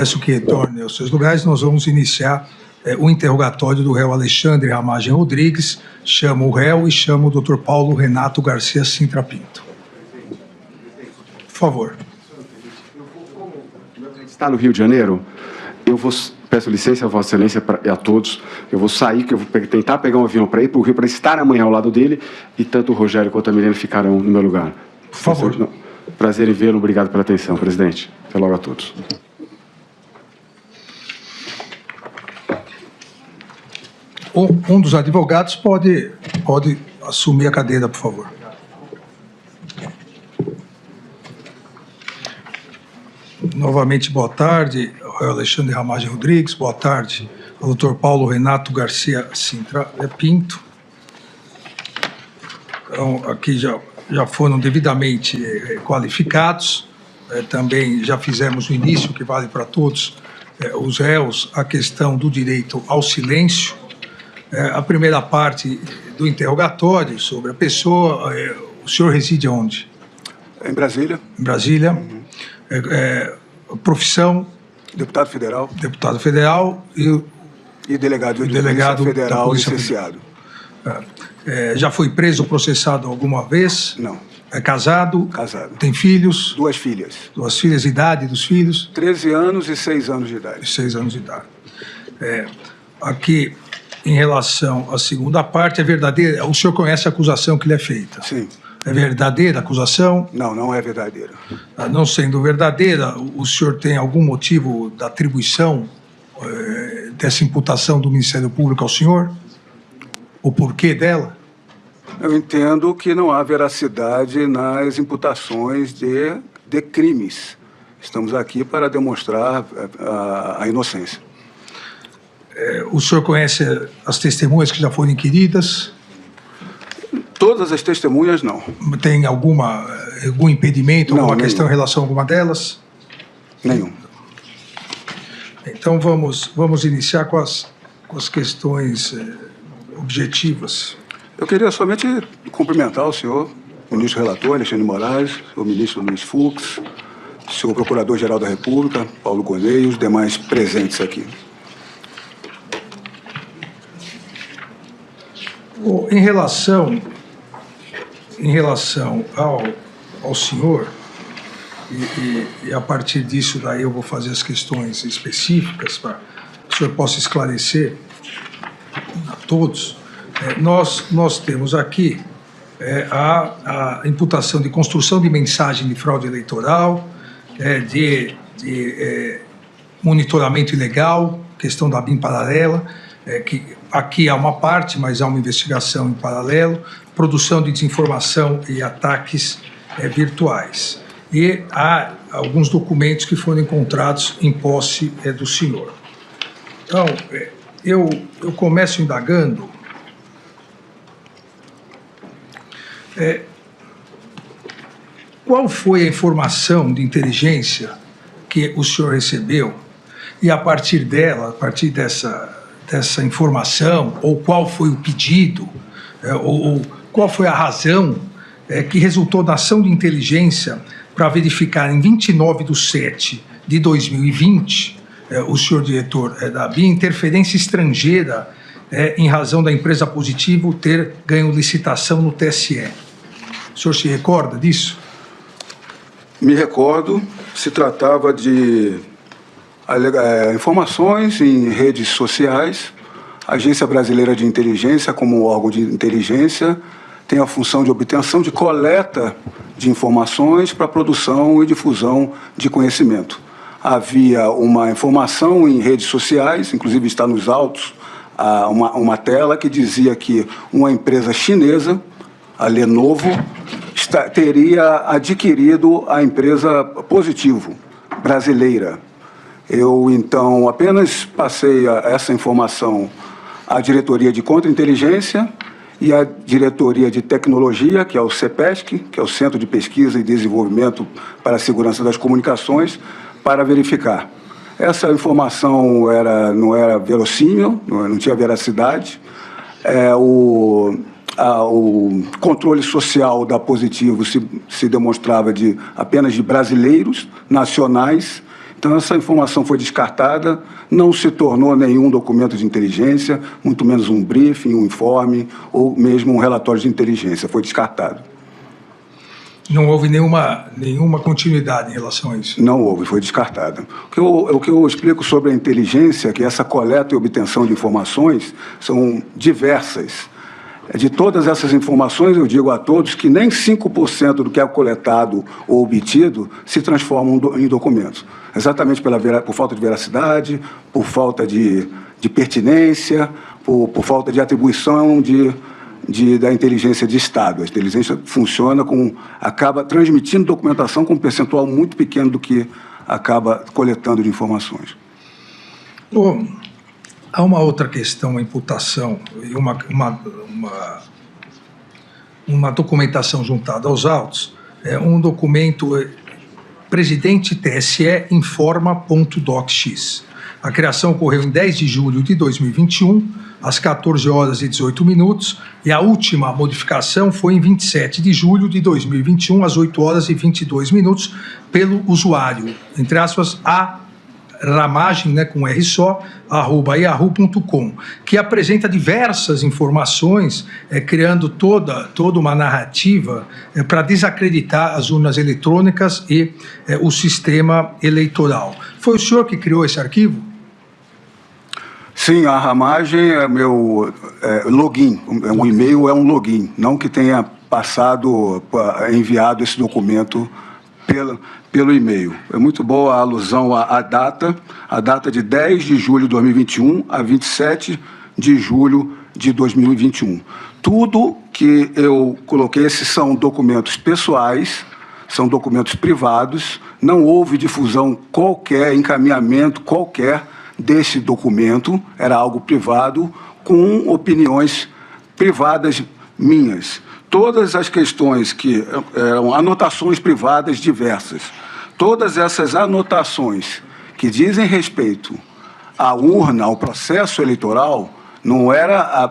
Peço que retorne aos seus lugares. Nós vamos iniciar o interrogatório do réu Alexandre Ramagem Rodrigues. Chamo o réu e chamo o Dr. Paulo Renato Garcia Sintra Pinto. Por favor. Está no Rio de Janeiro, peço licença a Vossa Excelência e a todos, eu vou sair, que eu vou tentar pegar um avião para ir para o Rio, para estar amanhã ao lado dele, e tanto o Rogério quanto a Milena ficarão no meu lugar. Por favor. Prazer em vê-lo, obrigado pela atenção, presidente. Até logo a todos. Um dos advogados pode assumir a cadeira, por favor. Novamente, boa tarde ao Alexandre Ramagem Rodrigues, boa tarde ao Dr. Paulo Renato Garcia Sintra Pinto. Então, aqui já foram devidamente qualificados, também já fizemos no início, que vale para todos os réus, a questão do direito ao silêncio. A primeira parte do interrogatório sobre a pessoa, o senhor reside onde? Em Brasília. Em Brasília. Profissão? Deputado federal. Deputado federal e delegado de Polícia Federal licenciado. Já foi preso ou processado alguma vez? Não. É casado? Casado. Tem filhos? 2 filhas. 2 filhas, idade dos filhos? 13 anos e 6 anos de idade. 6 anos de idade. Aqui, em relação à segunda parte, é verdadeira? O senhor conhece a acusação que lhe é feita? Sim. É verdadeira a acusação? Não, não é verdadeira. Não sendo verdadeira, o senhor tem algum motivo da atribuição dessa imputação do Ministério Público ao senhor? O porquê dela? Eu entendo que não há veracidade nas imputações de crimes. Estamos aqui para demonstrar a inocência. O senhor conhece as testemunhas que já foram inquiridas? Todas as testemunhas, não. Tem algum impedimento, alguma questão em relação a alguma delas? Nenhum. Então, vamos iniciar com as questões objetivas. Eu queria somente cumprimentar o senhor, o ministro relator, Alexandre Moraes, o ministro Luiz Fux, o senhor procurador-geral da República, Paulo Correia, e os demais presentes aqui. Em relação ao senhor, e a partir disso daí eu vou fazer as questões específicas para que o senhor possa esclarecer a todos, nós temos aqui a imputação de construção de mensagem de fraude eleitoral, de monitoramento ilegal, questão da BIM paralela, que aqui há uma parte, mas há uma investigação em paralelo, produção de desinformação e ataques virtuais. E há alguns documentos que foram encontrados em posse do senhor. Então, eu começo indagando qual foi a informação de inteligência que o senhor recebeu e a partir dessa informação, ou qual foi o pedido, ou qual foi a razão que resultou da ação de inteligência para verificar em 29/7/2020, o senhor diretor da BIM, interferência estrangeira em razão da empresa Positivo ter ganho licitação no TSE. O senhor se recorda disso? Me recordo, se tratava de informações em redes sociais. A Agência Brasileira de Inteligência, como órgão de inteligência, tem a função de obtenção de coleta de informações para produção e difusão de conhecimento. Havia uma informação em redes sociais, inclusive está nos autos, uma tela que dizia que uma empresa chinesa, a Lenovo, teria adquirido a empresa Positivo, brasileira. Eu, então, apenas passei essa informação à Diretoria de Contra-Inteligência e à Diretoria de Tecnologia, que é o CEPESC, que é o Centro de Pesquisa e Desenvolvimento para a Segurança das Comunicações, para verificar. Essa informação não era verossímil, não tinha veracidade. O controle social da Positivo se demonstrava apenas de brasileiros, nacionais, Então, essa informação foi descartada, não se tornou nenhum documento de inteligência, muito menos um briefing, um informe ou mesmo um relatório de inteligência. Foi descartado. Não houve nenhuma continuidade em relação a isso? Não houve, foi descartada. O que eu explico sobre a inteligência é que essa coleta e obtenção de informações são diversas. De todas essas informações, eu digo a todos que nem 5% do que é coletado ou obtido se transformam em documentos. Exatamente por falta de veracidade, por falta de pertinência, por falta de atribuição da inteligência de Estado. A inteligência funciona acaba transmitindo documentação com um percentual muito pequeno do que acaba coletando de informações. Há uma outra questão, a imputação e uma documentação juntada aos autos, um documento, presidente TSE informa.docx. A criação ocorreu em 10 de julho de 2021, às 14 horas e 18 minutos, e a última modificação foi em 27 de julho de 2021, às 8 horas e 22 minutos, pelo usuário, entre aspas, ramagem, com R só, @yahoo.com, que apresenta diversas informações, criando toda uma narrativa para desacreditar as urnas eletrônicas e o sistema eleitoral. Foi o senhor que criou esse arquivo? Sim, a ramagem é meu login, o e-mail é um login, não que tenha enviado esse documento pelo e-mail. É muito boa a alusão à data de 10 de julho de 2021 a 27 de julho de 2021. Tudo que eu coloquei, esses são documentos pessoais, são documentos privados, não houve difusão qualquer, encaminhamento qualquer desse documento, era algo privado, com opiniões privadas minhas. Todas as questões que eram anotações privadas diversas, todas essas anotações que dizem respeito à urna, ao processo eleitoral, não era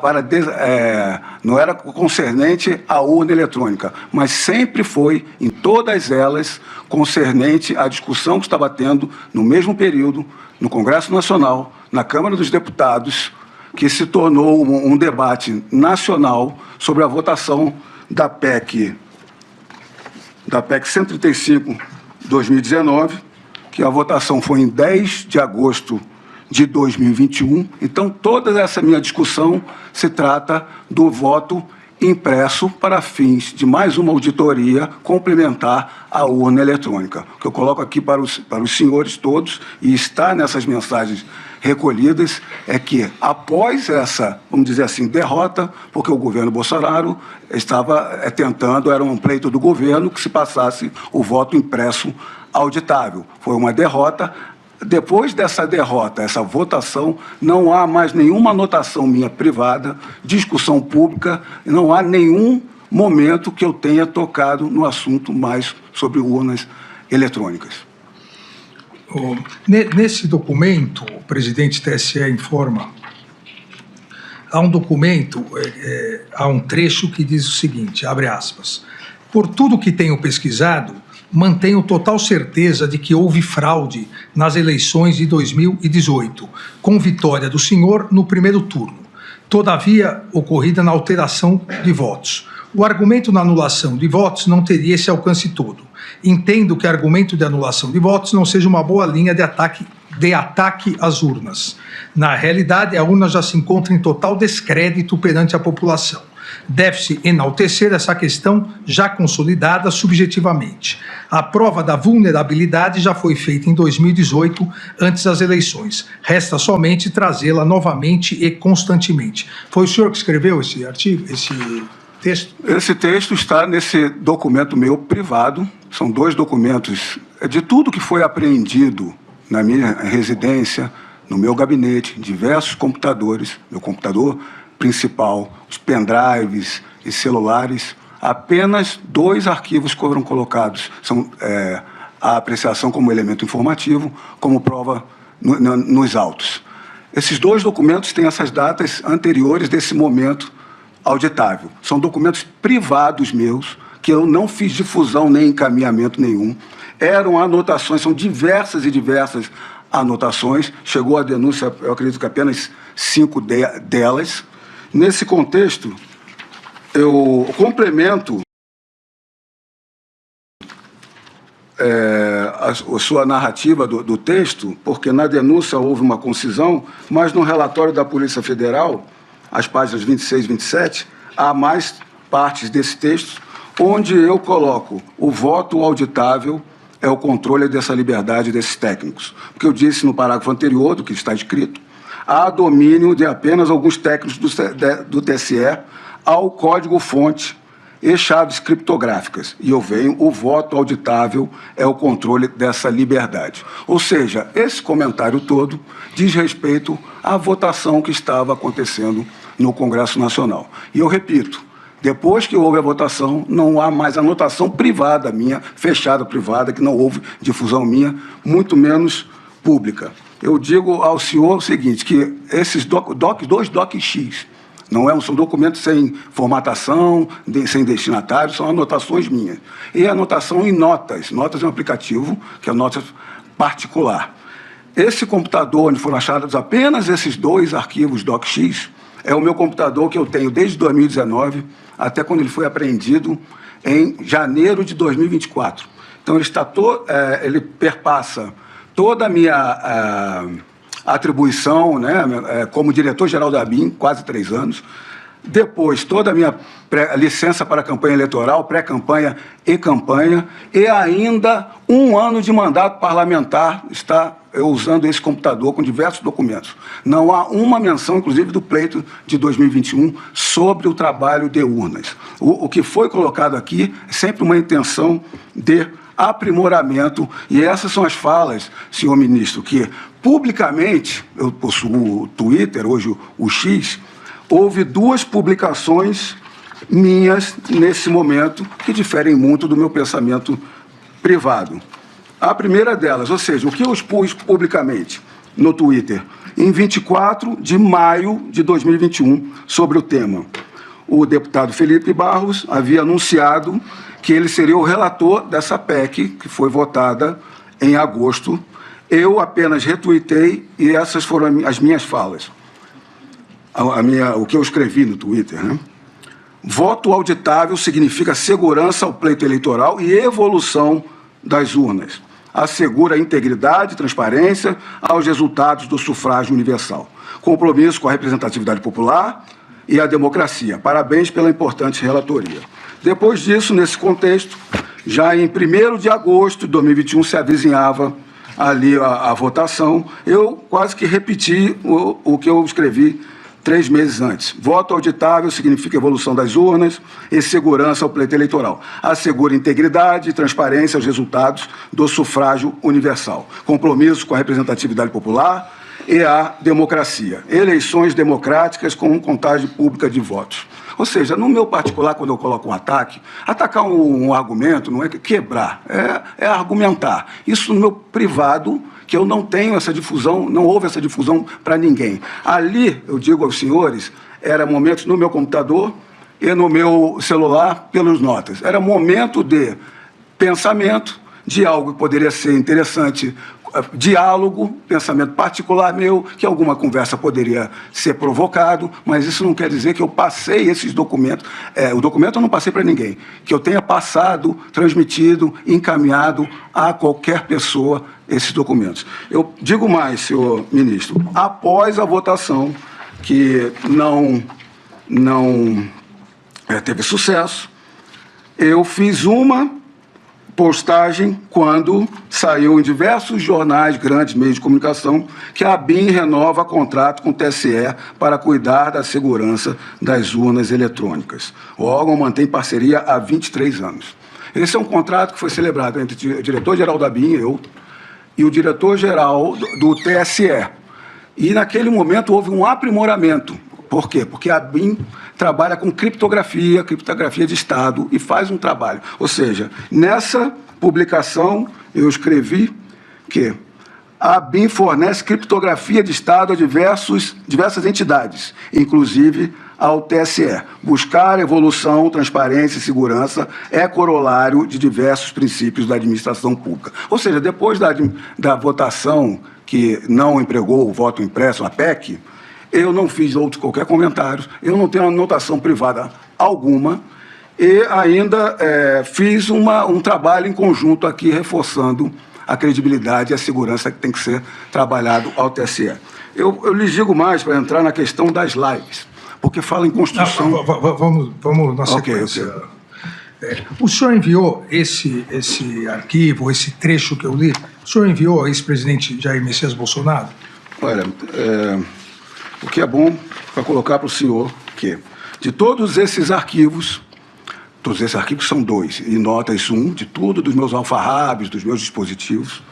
concernente à urna eletrônica, mas sempre foi, em todas elas, concernente à discussão que estava tendo no mesmo período, no Congresso Nacional, na Câmara dos Deputados, que se tornou um debate nacional sobre a votação da PEC 135/2019, que a votação foi em 10 de agosto de 2021. Então, toda essa minha discussão se trata do voto impresso para fins de mais uma auditoria complementar à urna eletrônica. O que eu coloco aqui para os senhores todos, e está nessas mensagens recolhidas, é que após essa, vamos dizer assim, derrota, porque o governo Bolsonaro estava tentando, era um pleito do governo, que se passasse o voto impresso auditável. Foi uma derrota. Depois dessa derrota, essa votação, não há mais nenhuma anotação minha privada, discussão pública, não há nenhum momento que eu tenha tocado no assunto mais sobre urnas eletrônicas. Nesse documento, o presidente TSE informa, há um documento, há um trecho que diz o seguinte, abre aspas, por tudo que tenho pesquisado, mantenho total certeza de que houve fraude nas eleições de 2018, com vitória do senhor no primeiro turno, todavia ocorrida na alteração de votos. O argumento na anulação de votos não teria esse alcance todo. Entendo que o argumento de anulação de votos não seja uma boa linha de ataque às urnas. Na realidade, a urna já se encontra em total descrédito perante a população. Deve-se enaltecer essa questão já consolidada subjetivamente. A prova da vulnerabilidade já foi feita em 2018, antes das eleições. Resta somente trazê-la novamente e constantemente. Foi o senhor que escreveu esse artigo, esse texto? Esse texto está nesse documento meu privado. São 2 documentos de tudo que foi apreendido na minha residência, no meu gabinete, diversos computadores, meu computador principal, os pendrives e celulares, apenas 2 arquivos foram colocados. São a apreciação como elemento informativo, como prova nos autos. Esses 2 documentos têm essas datas anteriores desse momento auditável. São documentos privados meus, que eu não fiz difusão nem encaminhamento nenhum. eram anotações, são diversas e diversas anotações. Chegou a denúncia, eu acredito que apenas 5 delas. Nesse contexto, eu complemento a sua narrativa do texto, porque na denúncia houve uma concisão, mas no relatório da Polícia Federal, as páginas 26 e 27, há mais partes desse texto, onde eu coloco o voto auditável é o controle dessa liberdade desses técnicos. Porque eu disse no parágrafo anterior, do que está escrito, há domínio de apenas alguns técnicos do TSE ao código-fonte e chaves criptográficas. E eu venho, o voto auditável é o controle dessa liberdade. Ou seja, esse comentário todo diz respeito à votação que estava acontecendo no Congresso Nacional. E eu repito, depois que houve a votação, não há mais anotação privada minha, fechada privada, que não houve difusão minha, muito menos pública. Eu digo ao senhor o seguinte, que esses dois DocX, são documentos sem formatação, sem destinatário, são anotações minhas. E anotação em notas. Notas é um aplicativo, que é nota particular. Esse computador, onde foram achados apenas esses 2 arquivos DocX, é o meu computador que eu tenho desde 2019 até quando ele foi apreendido em janeiro de 2024. Então, ele perpassa toda a minha atribuição, né, como diretor-geral da ABIN, quase 3 anos. Depois, toda a minha licença para campanha eleitoral, pré-campanha e campanha, e ainda 1 ano de mandato parlamentar está eu usando esse computador com diversos documentos. Não há uma menção, inclusive, do pleito de 2021 sobre o trabalho de urnas. O que foi colocado aqui é sempre uma intenção de aprimoramento, e essas são as falas, senhor ministro, que publicamente, eu possuo o Twitter, hoje o X, houve 2 publicações minhas nesse momento que diferem muito do meu pensamento privado. A primeira delas, ou seja, o que eu expus publicamente no Twitter, em 24 de maio de 2021, sobre o tema. O deputado Felipe Barros havia anunciado que ele seria o relator dessa PEC, que foi votada em agosto. Eu apenas retuitei e essas foram as minhas falas. O que eu escrevi no Twitter, né? Voto auditável significa segurança ao pleito eleitoral e evolução das urnas. Assegura a integridade e transparência aos resultados do sufrágio universal. Compromisso com a representatividade popular e a democracia. Parabéns pela importante relatoria. Depois disso, nesse contexto, já em 1º de agosto de 2021 se avizinhava ali a votação, eu quase que repeti o que eu escrevi 3 meses antes. Voto auditável significa evolução das urnas e segurança ao pleito eleitoral. Assegura integridade e transparência aos resultados do sufrágio universal. Compromisso com a representatividade popular e a democracia. Eleições democráticas com contagem pública de votos. Ou seja, no meu particular, quando eu coloco um ataque, atacar um argumento não é quebrar, é argumentar. Isso no meu privado, que eu não tenho essa difusão, não houve essa difusão para ninguém. Ali, eu digo aos senhores, era momentos no meu computador e no meu celular pelos notas. Era momento de pensamento, de algo que poderia ser interessante, diálogo, pensamento particular meu, que alguma conversa poderia ser provocado, mas isso não quer dizer que eu passei esses documentos, o documento eu não passei para ninguém, que eu tenha passado, transmitido, encaminhado a qualquer pessoa esses documentos. Eu digo mais, senhor ministro, após a votação, que não teve sucesso, eu fiz uma postagem quando saiu em diversos jornais, grandes meios de comunicação, que a ABIN renova contrato com o TSE para cuidar da segurança das urnas eletrônicas. O órgão mantém parceria há 23 anos. Esse é um contrato que foi celebrado entre o diretor-geral da ABIN, eu, e o diretor-geral do TSE. E, naquele momento, houve um aprimoramento. Por quê? Porque a ABIN trabalha com criptografia de Estado, e faz um trabalho. Ou seja, nessa publicação eu escrevi que a ABIN fornece criptografia de Estado a diversas entidades, inclusive ao TSE. Buscar evolução, transparência e segurança é corolário de diversos princípios da administração pública. Ou seja, depois da votação que não empregou o voto impresso, a PEC, eu não fiz qualquer comentário, eu não tenho anotação privada alguma, e ainda fiz um trabalho em conjunto aqui, reforçando a credibilidade e a segurança que tem que ser trabalhado ao TSE. Eu lhes digo mais para entrar na questão das lives, porque fala em construção... Vamos na sequência. Okay. O senhor enviou esse arquivo, esse trecho que eu li, o senhor enviou ao ex-presidente Jair Messias Bolsonaro? Olha, o que é bom para colocar para o senhor que, de todos esses arquivos são 2, e nota isso 1, de tudo, dos meus alfarrábios, dos meus dispositivos,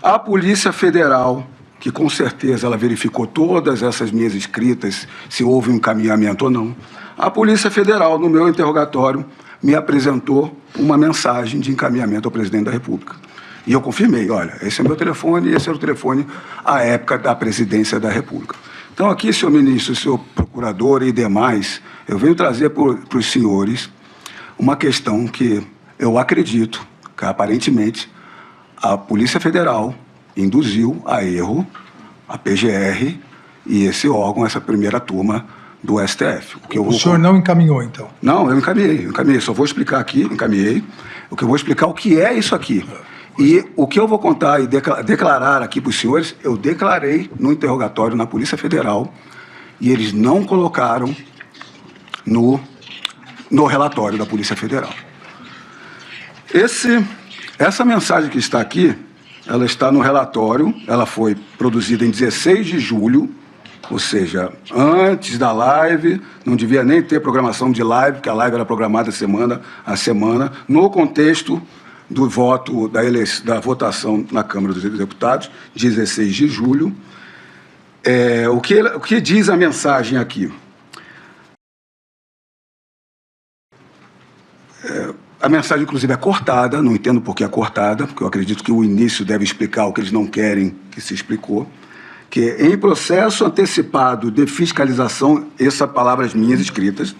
a Polícia Federal, que com certeza ela verificou todas essas minhas escritas, se houve um encaminhamento ou não, a Polícia Federal, no meu interrogatório, me apresentou uma mensagem de encaminhamento ao presidente da República. E eu confirmei, olha, esse é meu telefone e esse era o telefone à época da presidência da República. Então aqui, senhor ministro, senhor procurador e demais, eu venho trazer para os senhores uma questão que eu acredito que, aparentemente, a Polícia Federal induziu a erro a PGR e esse órgão, essa primeira turma do STF. O senhor não encaminhou, então? Não, eu encaminhei. Só vou explicar aqui, encaminhei. O que eu vou explicar o que é isso aqui. E o que eu vou contar e declarar aqui para os senhores, eu declarei no interrogatório na Polícia Federal e eles não colocaram no relatório da Polícia Federal. Essa mensagem que está aqui, ela está no relatório, ela foi produzida em 16 de julho, ou seja, antes da live, não devia nem ter programação de live, porque a live era programada semana a semana, no contexto do voto, da votação na Câmara dos Deputados, 16 de julho. O que diz a mensagem aqui? A mensagem, inclusive, é cortada, não entendo por que é cortada, porque eu acredito que o início deve explicar o que eles não querem que se explicou, que em processo antecipado de fiscalização, essas palavras minhas escritas,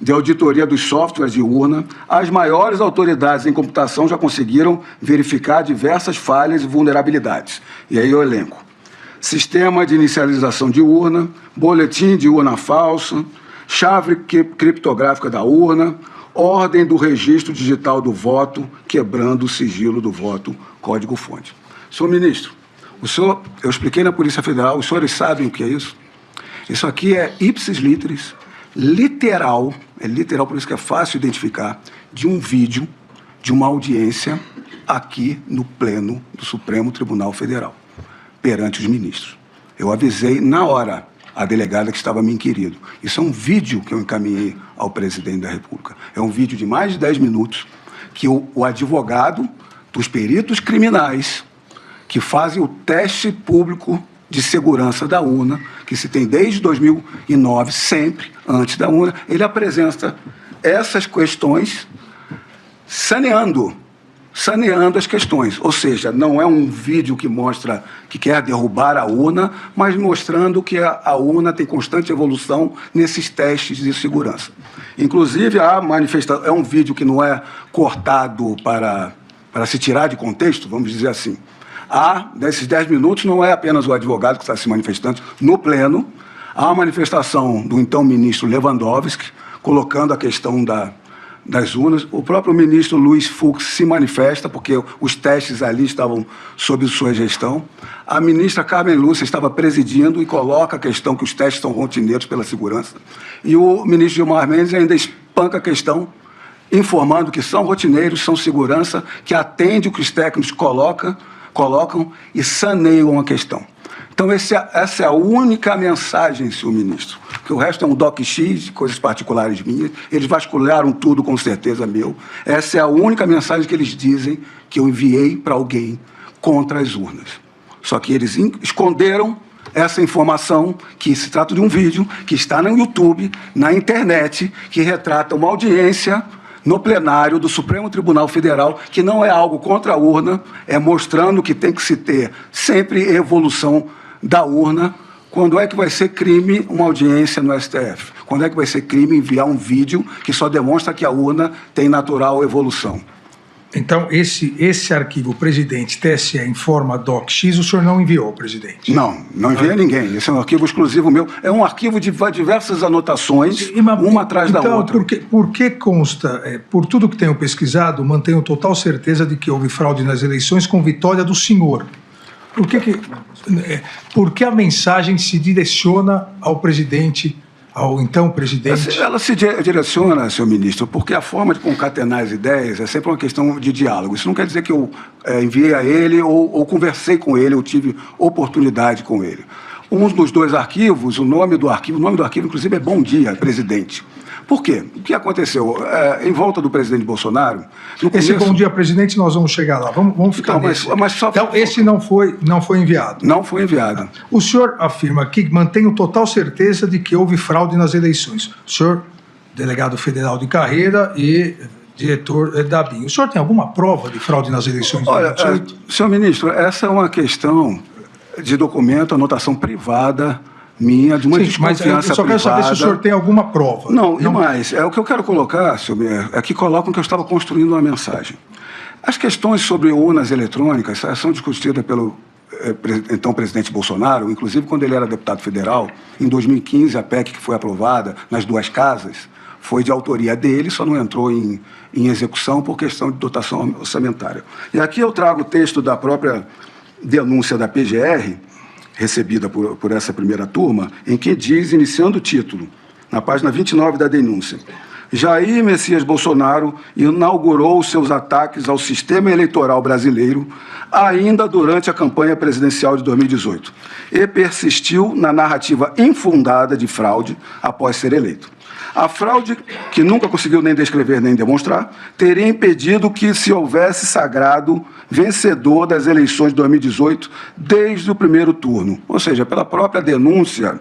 de auditoria dos softwares de urna, as maiores autoridades em computação já conseguiram verificar diversas falhas e vulnerabilidades. E aí eu elenco. Sistema de inicialização de urna, boletim de urna falsa, chave criptográfica da urna, ordem do registro digital do voto, quebrando o sigilo do voto, código-fonte. Senhor ministro, eu expliquei na Polícia Federal, os senhores sabem o que é isso? Isso aqui é ipsis literis, literal, por isso que é fácil identificar, de um vídeo de uma audiência aqui no Pleno do Supremo Tribunal Federal, perante os ministros. Eu avisei na hora a delegada que estava me inquirindo. Isso é um vídeo que eu encaminhei ao presidente da República. É um vídeo de mais de 10 minutos que o advogado dos peritos criminais que fazem o teste público de segurança da urna, que se tem desde 2009, sempre antes da urna, ele apresenta essas questões saneando as questões. Ou seja, não é um vídeo que mostra que quer derrubar a urna, mas mostrando que a urna tem constante evolução nesses testes de segurança. Inclusive, a manifestação é um vídeo que não é cortado para se tirar de contexto, vamos dizer assim. Nesses 10 minutos, não é apenas o advogado que está se manifestando no pleno, há a manifestação do então ministro Lewandowski, colocando a questão das urnas. O próprio ministro Luiz Fux se manifesta, porque os testes ali estavam sob sua gestão. A ministra Carmen Lúcia estava presidindo e coloca a questão que os testes são rotineiros pela segurança. E o ministro Gilmar Mendes ainda espanca a questão, informando que são rotineiros, são segurança, que atende o que os técnicos colocam e saneiam a questão. Então, essa é a única mensagem, senhor ministro, porque o resto é um doc-x, coisas particulares minhas, eles vasculharam tudo, com certeza, meu. Essa é a única mensagem que eles dizem que eu enviei para alguém contra as urnas. Só que eles esconderam essa informação, que se trata de um vídeo que está no YouTube, na internet, que retrata uma audiência no plenário do Supremo Tribunal Federal, que não é algo contra a urna, é mostrando que tem que se ter sempre evolução da urna Quando é que vai ser crime uma audiência no STF? Quando é que vai ser crime enviar um vídeo que só demonstra que a urna tem natural evolução? Então, esse arquivo, presidente, TSE em forma DocX, o senhor não enviou, presidente? Não enviei a ninguém. Esse é um arquivo exclusivo meu. É um arquivo de diversas anotações, uma atrás da outra. Então, por que consta, por tudo que tenho pesquisado, mantenho total certeza de que houve fraude nas eleições com vitória do senhor? Por que a mensagem se direciona ao presidente, ao então presidente? Ela se direciona, senhor ministro, porque a forma de concatenar as ideias é sempre uma questão de diálogo. Isso não quer dizer que eu enviei a ele ou conversei com ele, ou tive oportunidade com ele. Um dos dois arquivos, o nome do arquivo, inclusive, é Bom Dia, Presidente. Por quê? O que aconteceu? Em volta do presidente Bolsonaro... Esse Bom Dia, Presidente, nós vamos chegar lá. Vamos ficar nesse. Então, esse não foi enviado? Não foi enviado. O senhor afirma que mantém total certeza de que houve fraude nas eleições. O senhor, delegado federal de carreira e diretor da ABIN. O senhor tem alguma prova de fraude nas eleições de 2018? Senhor ministro, essa é uma questão de documento, anotação privada minha, de uma desconfiança privada. Mas eu só quero saber se o senhor tem alguma prova. Não, e mais, o que eu quero colocar, senhor, é que colocam que eu estava construindo uma mensagem. As questões sobre urnas eletrônicas são discutidas pelo então presidente Bolsonaro, inclusive quando ele era deputado federal, em 2015, a PEC que foi aprovada nas duas casas foi de autoria dele, só não entrou em execução por questão de dotação orçamentária. E aqui eu trago o texto da própria denúncia da PGR, recebida por essa primeira turma, em que diz, iniciando o título, na página 29 da denúncia: Jair Messias Bolsonaro inaugurou seus ataques ao sistema eleitoral brasileiro ainda durante a campanha presidencial de 2018 e persistiu na narrativa infundada de fraude após ser eleito. A fraude, que nunca conseguiu nem descrever nem demonstrar, teria impedido que se houvesse sagrado vencedor das eleições de 2018 desde o primeiro turno. Ou seja, pela própria denúncia,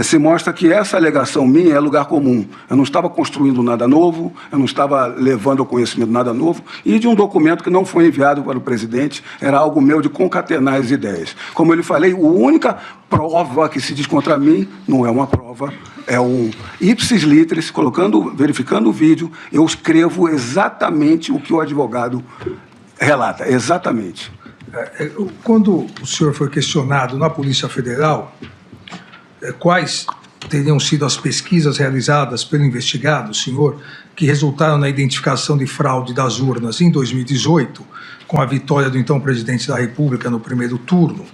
se mostra que essa alegação minha é lugar comum. Eu não estava construindo nada novo, eu não estava levando ao conhecimento nada novo, e de um documento que não foi enviado para o presidente, era algo meu de concatenar as ideias. Como eu lhe falei, a única prova que se diz contra mim não é uma prova, é um ipsis literis, verificando o vídeo, eu escrevo exatamente o que o advogado relata, exatamente. Quando o senhor foi questionado na Polícia Federal, quais teriam sido as pesquisas realizadas pelo investigado, senhor, que resultaram na identificação de fraude das urnas em 2018, com a vitória do então presidente da República no primeiro turno?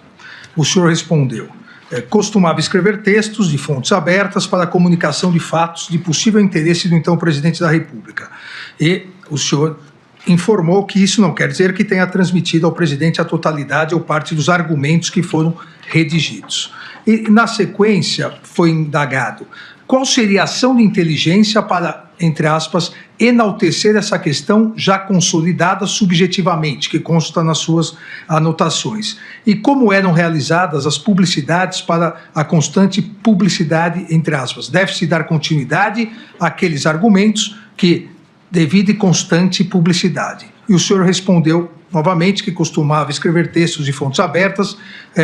O senhor respondeu: costumava escrever textos de fontes abertas para a comunicação de fatos de possível interesse do então presidente da República. E o senhor informou que isso não quer dizer que tenha transmitido ao presidente a totalidade ou parte dos argumentos que foram redigidos. E, na sequência, foi indagado qual seria a ação de inteligência para, entre aspas, enaltecer essa questão já consolidada subjetivamente, que consta nas suas anotações, e como eram realizadas as publicidades para a constante publicidade, entre aspas. Deve-se dar continuidade àqueles argumentos que devido e constante publicidade. E o senhor respondeu novamente que costumava escrever textos de fontes abertas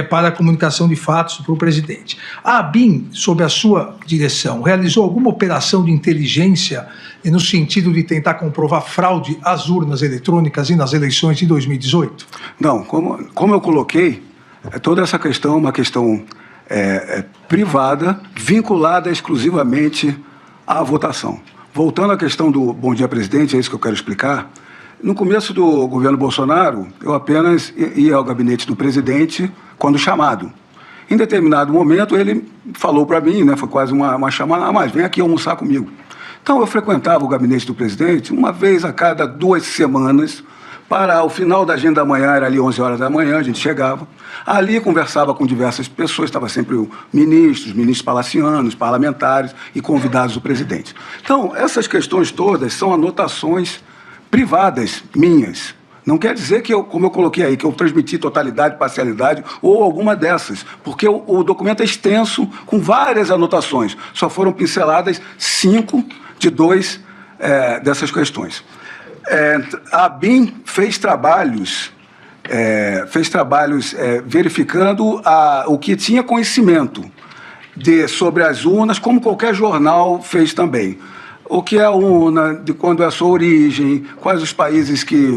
para a comunicação de fatos para o presidente. A ABIN, sob a sua direção, realizou alguma operação de inteligência no sentido de tentar comprovar fraude às urnas eletrônicas e nas eleições de 2018? Não, como eu coloquei, toda essa questão é uma questão privada, vinculada exclusivamente à votação. Voltando à questão do Bom Dia Presidente, é isso que eu quero explicar. No começo do governo Bolsonaro, eu apenas ia ao gabinete do presidente quando chamado. Em determinado momento, ele falou para mim, foi quase uma chamada: mas vem aqui almoçar comigo. Então, eu frequentava o gabinete do presidente uma vez a cada 2 semanas, para o final da agenda da manhã, era ali 11 horas da manhã, a gente chegava. Ali conversava com diversas pessoas, estava sempre ministros palacianos, parlamentares e convidados do presidente. Então, essas questões todas são anotações privadas minhas. Não quer dizer que como eu coloquei aí, que eu transmiti totalidade, parcialidade ou alguma dessas, porque o documento é extenso, com várias anotações. Só foram pinceladas 5 de 2 dessas questões. A ABIN fez trabalhos verificando o que tinha conhecimento, sobre as urnas, como qualquer jornal fez também. O que é a urna, de quando é a sua origem, quais os países que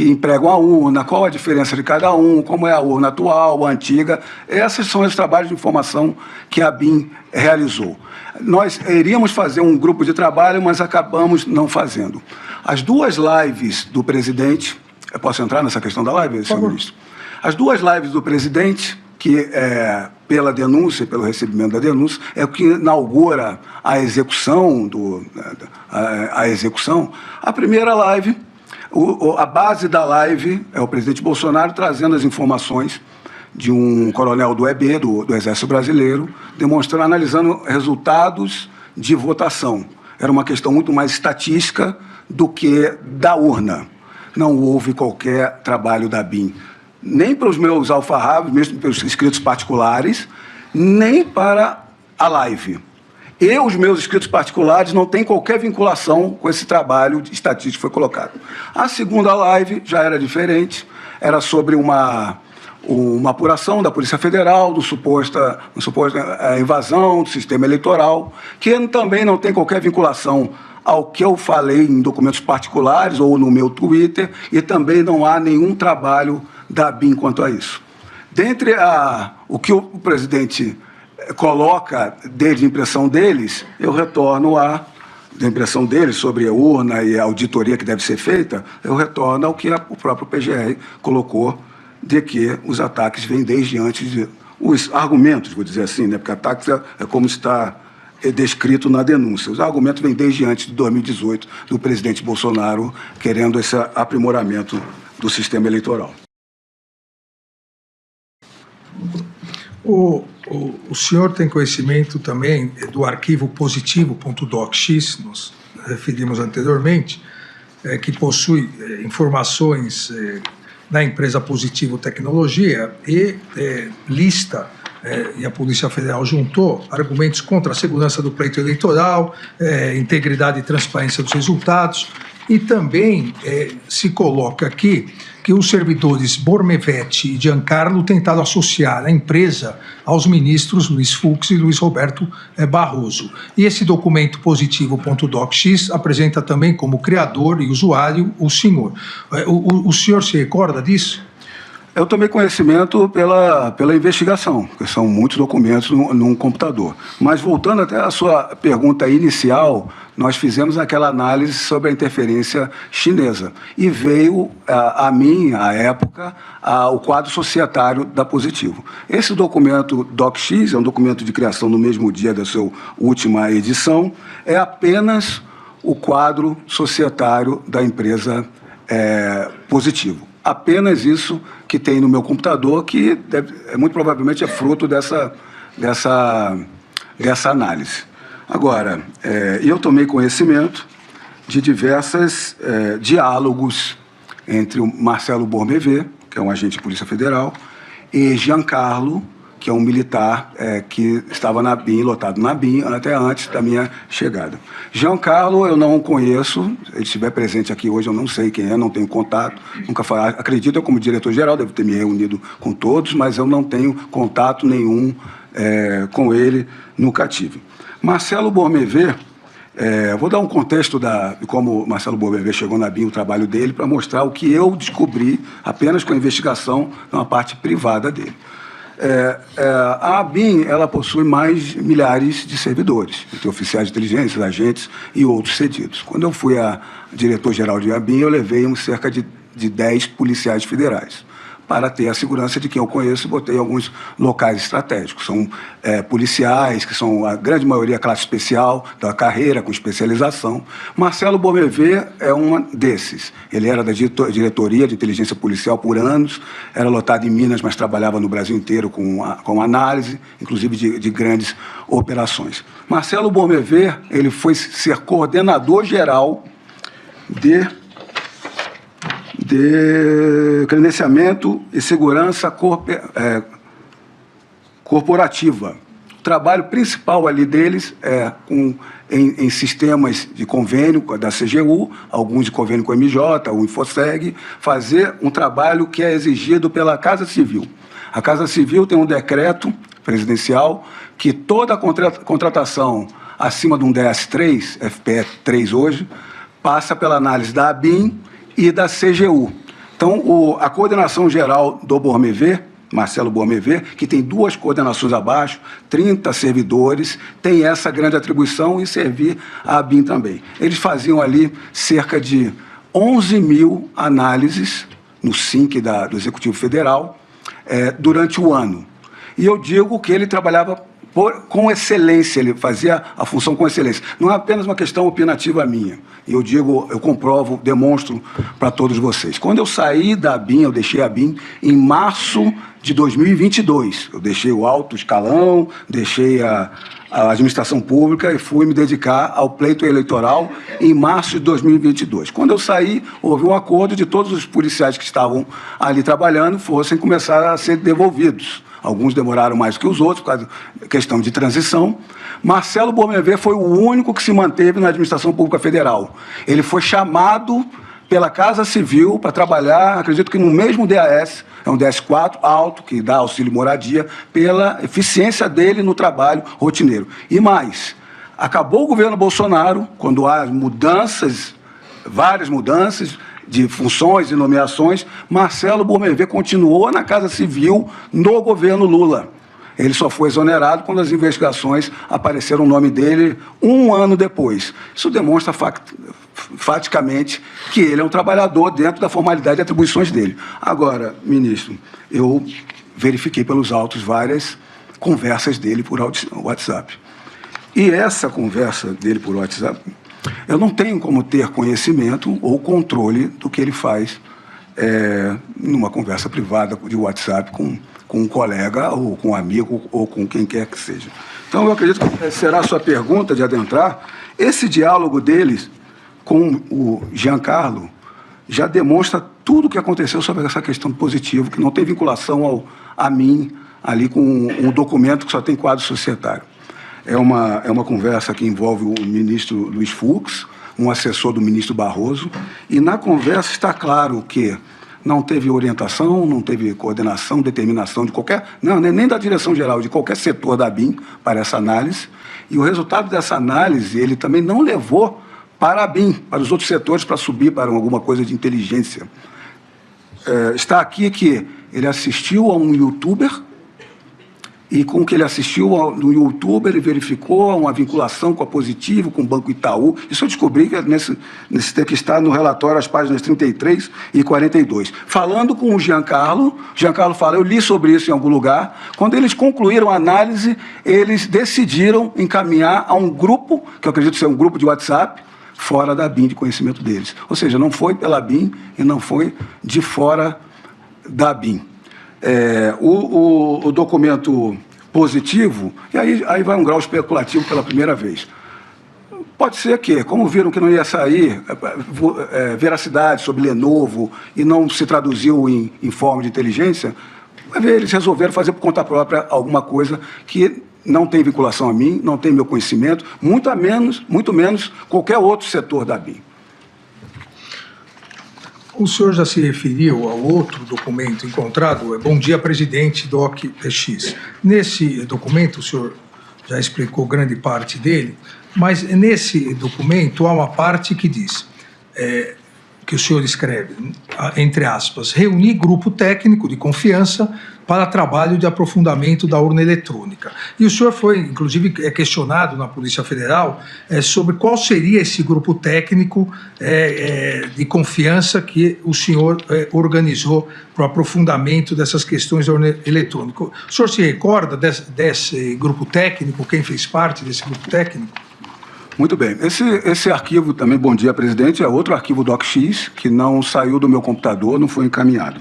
empregam a urna, qual a diferença de cada um, como é a urna atual, a antiga. Esses são os trabalhos de informação que a BIM realizou. Nós iríamos fazer um grupo de trabalho, mas acabamos não fazendo. As duas lives do presidente... Eu posso entrar nessa questão da live, senhor ministro? As duas lives do presidente, que pela denúncia, pelo recebimento da denúncia, é o que inaugura a execução. A primeira live, a base da live é o presidente Bolsonaro trazendo as informações de um coronel do EB, do Exército Brasileiro, demonstrando, analisando resultados de votação. Era uma questão muito mais estatística do que da urna. Não houve qualquer trabalho da BIM, nem para os meus alfarrábios, mesmo para os inscritos particulares, nem para a live. E os meus inscritos particulares não têm qualquer vinculação com esse trabalho de estatística que foi colocado. A segunda live já era diferente, era sobre uma apuração da Polícia Federal, uma suposta invasão do sistema eleitoral, que também não tem qualquer vinculação ao que eu falei em documentos particulares ou no meu Twitter, e também não há nenhum trabalho da BIM quanto a isso. Dentre o que o presidente coloca de impressão deles, eu retorno da impressão deles sobre a urna e a auditoria que deve ser feita, eu retorno ao que o próprio PGR colocou, de que os ataques vêm desde antes de... Os argumentos, vou dizer assim, né? Porque ataques é como está descrito na denúncia. Os argumentos vêm desde antes de 2018, do presidente Bolsonaro querendo esse aprimoramento do sistema eleitoral. O senhor tem conhecimento também do arquivo positivo.docx, nós referimos anteriormente, que possui informações da empresa Positivo Tecnologia e lista, e a Polícia Federal juntou, argumentos contra a segurança do pleito eleitoral, integridade e transparência dos resultados, e também se coloca aqui que os servidores Bormevete e Giancarlo tentaram associar a empresa aos ministros Luiz Fux e Luiz Roberto Barroso. E esse documento positivo.docx apresenta também como criador e usuário o senhor. O senhor se recorda disso? Eu tomei conhecimento pela investigação, que são muitos documentos num computador. Mas, voltando até à sua pergunta inicial, nós fizemos aquela análise sobre a interferência chinesa. E veio a mim, à época, o quadro societário da Positivo. Esse documento DocX é um documento de criação no mesmo dia da sua última edição, é apenas o quadro societário da empresa Positivo. Apenas isso que tem no meu computador, que muito provavelmente é fruto dessa análise. Agora, eu tomei conhecimento de diversos diálogos entre o Marcelo Bormevê, que é um agente de Polícia Federal, e Giancarlo, que é um militar que estava na BIM, lotado na BIM, até antes da minha chegada. Giancarlo eu não conheço, se ele estiver presente aqui hoje eu não sei quem é, não tenho contato, nunca falei, acredito eu como diretor-geral, devo ter me reunido com todos, mas eu não tenho contato nenhum com ele, nunca tive. Marcelo Bormevê, vou dar um contexto de como Marcelo Bormevê chegou na BIM, o trabalho dele, para mostrar o que eu descobri apenas com a investigação numa parte privada dele. A BIM ela possui mais milhares de servidores, entre oficiais de inteligência, agentes e outros cedidos. Quando eu fui a diretor-geral de BIM, eu levei cerca de 10 policiais federais para ter a segurança de quem eu conheço, botei alguns locais estratégicos. São policiais, que são a grande maioria classe especial, da carreira, com especialização. Marcelo Bormevê é um desses. Ele era da diretoria de inteligência policial por anos, era lotado em Minas, mas trabalhava no Brasil inteiro com análise, inclusive de grandes operações. Marcelo Bormevê, ele foi ser coordenador geral de credenciamento e segurança corporativa. O trabalho principal ali deles é em sistemas de convênio da CGU, alguns de convênio com a MJ, o Infoseg, fazer um trabalho que é exigido pela Casa Civil. A Casa Civil tem um decreto presidencial que toda contratação acima de um DS3, FPE 3 hoje, passa pela análise da ABIN e da CGU. Então, a coordenação geral do Bormevê, Marcelo Bormevê, que tem 2 coordenações abaixo, 30 servidores, tem essa grande atribuição e servir a ABIN também. Eles faziam ali cerca de 11 mil análises no SINC do Executivo Federal durante o ano. E eu digo que ele trabalhava com excelência, ele fazia a função com excelência. Não é apenas uma questão opinativa minha. Eu digo, eu comprovo, demonstro para todos vocês. Quando eu saí da ABIN, eu deixei a ABIN em março de 2022. Eu deixei o alto escalão, deixei a administração pública e fui me dedicar ao pleito eleitoral em março de 2022. Quando eu saí, houve um acordo de todos os policiais que estavam ali trabalhando fossem começar a ser devolvidos. Alguns demoraram mais que os outros, por causa da questão de transição. Marcelo Bormevê foi o único que se manteve na administração pública federal. Ele foi chamado pela Casa Civil para trabalhar, acredito que no mesmo DAS, é um DS4 alto, que dá auxílio moradia, pela eficiência dele no trabalho rotineiro. E mais, acabou o governo Bolsonaro, quando há mudanças, várias mudanças, de funções e nomeações, Marcelo Bormevê continuou na Casa Civil no governo Lula. Ele só foi exonerado quando as investigações apareceram o nome dele 1 ano depois. Isso demonstra faticamente que ele é um trabalhador dentro da formalidade e atribuições dele. Agora, ministro, eu verifiquei pelos autos várias conversas dele por WhatsApp. E essa conversa dele por WhatsApp, eu não tenho como ter conhecimento ou controle do que ele faz numa conversa privada de WhatsApp com um colega ou com um amigo ou com quem quer que seja. Então, eu acredito que será a sua pergunta de adentrar. Esse diálogo deles com o Giancarlo já demonstra tudo o que aconteceu sobre essa questão do positivo, que não tem vinculação a mim, ali com um documento que só tem quadro societário. É uma conversa que envolve o ministro Luiz Fux, um assessor do ministro Barroso, e na conversa está claro que não teve orientação, não teve coordenação, determinação de qualquer, não, nem da direção geral, de qualquer setor da ABIN para essa análise, e o resultado dessa análise ele também não levou para a ABIN, para os outros setores, para subir para alguma coisa de inteligência. Está aqui que ele assistiu a um youtuber, e com o que ele assistiu no YouTube, ele verificou uma vinculação com a Positivo, com o Banco Itaú. Isso eu descobri que nesse tempo que está no relatório, as páginas 33 e 42. Falando com o Giancarlo fala, eu li sobre isso em algum lugar. Quando eles concluíram a análise, eles decidiram encaminhar a um grupo, que eu acredito ser um grupo de WhatsApp, fora da ABIN, de conhecimento deles. Ou seja, não foi pela ABIN e não foi de fora da ABIN. O documento positivo, e aí vai um grau especulativo pela primeira vez. Pode ser que, como viram que não ia sair veracidade sobre Lenovo e não se traduziu em forma de inteligência, eles resolveram fazer por conta própria alguma coisa que não tem vinculação a mim, não tem meu conhecimento, muito menos qualquer outro setor da ABIN. O senhor já se referiu ao outro documento encontrado, Bom Dia Presidente, DOC-X. Nesse documento, o senhor já explicou grande parte dele, mas nesse documento há uma parte que diz, que o senhor escreve, entre aspas, reunir grupo técnico de confiança para trabalho de aprofundamento da urna eletrônica. E o senhor foi, inclusive, questionado na Polícia Federal sobre qual seria esse grupo técnico de confiança que o senhor organizou para o aprofundamento dessas questões da urna eletrônica. O senhor se recorda desse grupo técnico? Quem fez parte desse grupo técnico? Muito bem. Esse arquivo também, Bom Dia Presidente, é outro arquivo DOC-X que não saiu do meu computador, não foi encaminhado.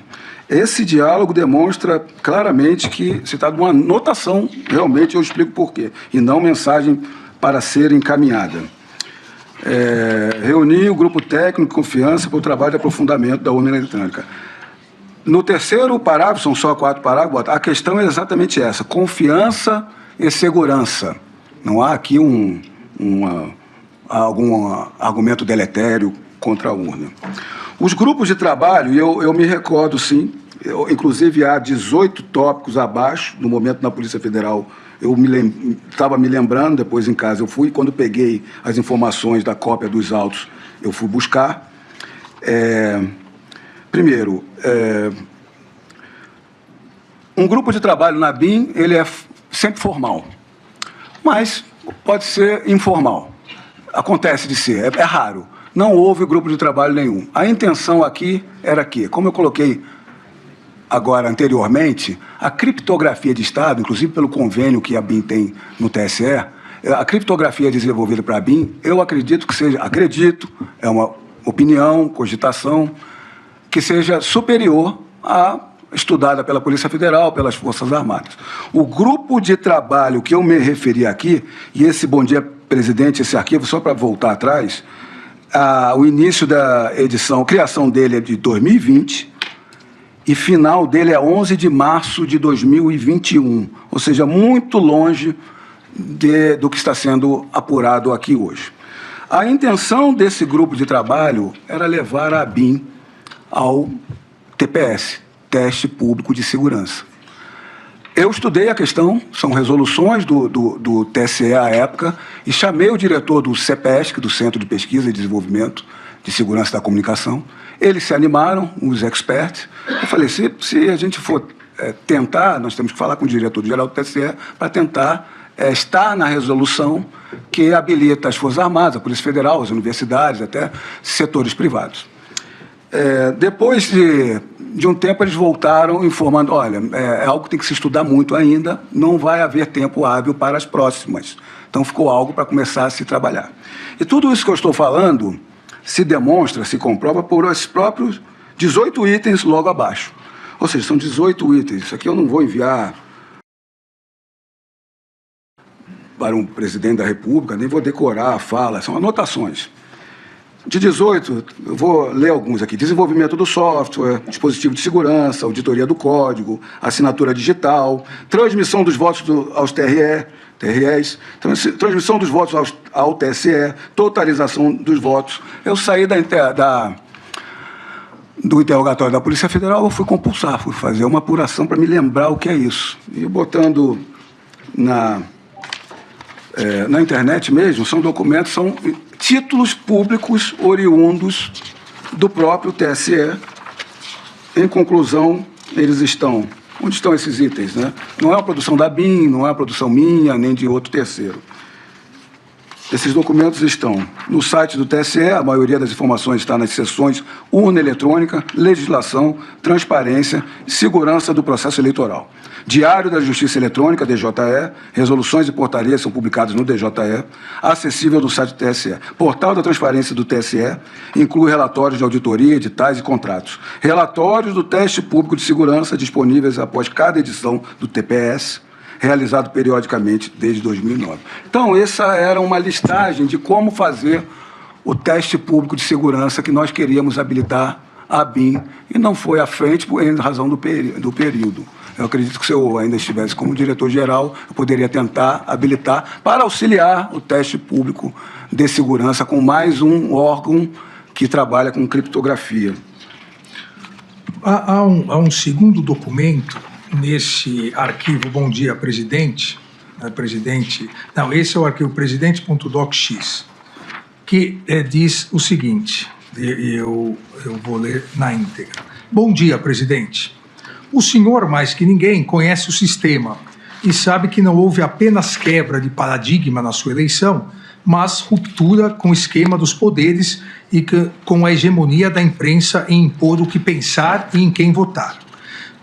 Esse diálogo demonstra claramente que se trata de uma anotação, realmente eu explico por quê, e não mensagem para ser encaminhada. Reunir o grupo técnico de confiança para o trabalho de aprofundamento da urna eletrônica. No terceiro parágrafo, são só 4 parágrafos, a questão é exatamente essa, confiança e segurança. Não há aqui algum argumento deletério contra a urna. Os grupos de trabalho, eu me recordo, sim, inclusive há 18 tópicos abaixo, no momento na Polícia Federal. Eu estava me lembrando, depois em casa eu fui, quando peguei as informações da cópia dos autos, eu fui buscar. Primeiro, um grupo de trabalho na BIM, ele é sempre formal, mas pode ser informal. Acontece de ser, é raro. Não houve grupo de trabalho nenhum. A intenção aqui era que, como eu coloquei agora anteriormente, a criptografia de Estado, inclusive pelo convênio que a BIM tem no TSE, a criptografia desenvolvida para a BIM, eu acredito que seja, é uma opinião, cogitação, que seja superior à estudada pela Polícia Federal, pelas Forças Armadas. O grupo de trabalho que eu me referi aqui, e esse, bom dia, presidente, esse arquivo, só para voltar atrás, o início da edição, a criação dele é de 2020, e final dele é 11 de março de 2021, ou seja, muito longe do que está sendo apurado aqui hoje. A intenção desse grupo de trabalho era levar a BIM ao TPS, Teste Público de Segurança. Eu estudei a questão, são resoluções do TSE à época, e chamei o diretor do CEPESC, do Centro de Pesquisa e Desenvolvimento de Segurança da Comunicação. Eles se animaram, os experts. Eu falei, se a gente for tentar, nós temos que falar com o diretor-geral do TSE para tentar estar na resolução que habilita as Forças Armadas, a Polícia Federal, as universidades, até setores privados. Depois de um tempo, eles voltaram informando, olha, é algo que tem que se estudar muito ainda, não vai haver tempo hábil para as próximas. Então, ficou algo para começar a se trabalhar. E tudo isso que eu estou falando se demonstra, se comprova por esses próprios 18 itens logo abaixo. Ou seja, são 18 itens. Isso aqui eu não vou enviar para um presidente da República, nem vou decorar a fala, são anotações. De 18, eu vou ler alguns aqui. Desenvolvimento do software, dispositivo de segurança, auditoria do código, assinatura digital, transmissão dos votos aos TREs, transmissão dos votos ao TSE, totalização dos votos. Eu saí do interrogatório da Polícia Federal, eu fui compulsar, fui fazer uma apuração para me lembrar o que é isso. E botando na internet mesmo, são documentos, são títulos públicos oriundos do próprio TSE. Em conclusão, eles estão... Onde estão esses itens, né? Não é uma produção da BIM, não é uma produção minha, nem de outro terceiro. Esses documentos estão no site do TSE, a maioria das informações está nas seções urna eletrônica, legislação, transparência e segurança do processo eleitoral. Diário da Justiça Eletrônica, DJE, resoluções e portarias são publicadas no DJE, acessível no site do TSE. Portal da Transparência do TSE inclui relatórios de auditoria, editais e contratos. Relatórios do Teste Público de Segurança disponíveis após cada edição do TPS, realizado periodicamente desde 2009. Então, essa era uma listagem de como fazer o teste público de segurança que nós queríamos habilitar a BIM, e não foi à frente em razão do período. Eu acredito que se eu ainda estivesse como diretor-geral, eu poderia tentar habilitar para auxiliar o teste público de segurança com mais um órgão que trabalha com criptografia. Há um segundo documento nesse arquivo, bom dia, presidente, não, esse é o arquivo presidente.docx, que diz o seguinte, eu vou ler na íntegra. Bom dia, presidente. O senhor, mais que ninguém, conhece o sistema e sabe que não houve apenas quebra de paradigma na sua eleição, mas ruptura com o esquema dos poderes e com a hegemonia da imprensa em impor o que pensar e em quem votar.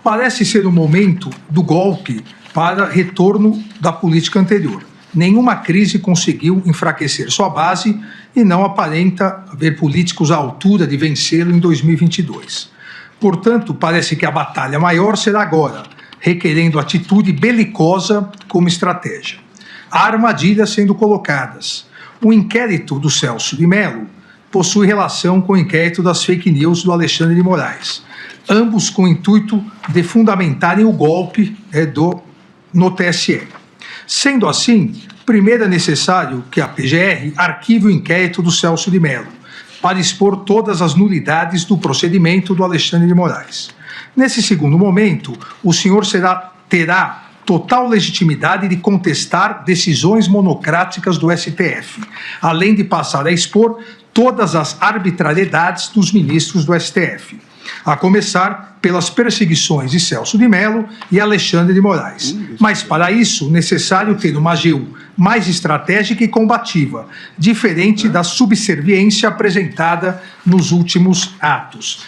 Parece ser o momento do golpe para retorno da política anterior. Nenhuma crise conseguiu enfraquecer sua base e não aparenta haver políticos à altura de vencê-lo em 2022. Portanto, parece que a batalha maior será agora, requerendo atitude belicosa como estratégia. Há armadilhas sendo colocadas. O inquérito do Celso de Mello possui relação com o inquérito das fake news do Alexandre de Moraes, ambos com o intuito de fundamentarem o golpe no TSE. Sendo assim, primeiro é necessário que a PGR arquive o inquérito do Celso de Mello, para expor todas as nulidades do procedimento do Alexandre de Moraes. Nesse segundo momento, o senhor terá total legitimidade de contestar decisões monocráticas do STF, além de passar a expor todas as arbitrariedades dos ministros do STF, a começar pelas perseguições de Celso de Mello e Alexandre de Moraes. Mas, para isso, necessário ter uma AGU mais estratégica e combativa, diferente da subserviência apresentada nos últimos atos.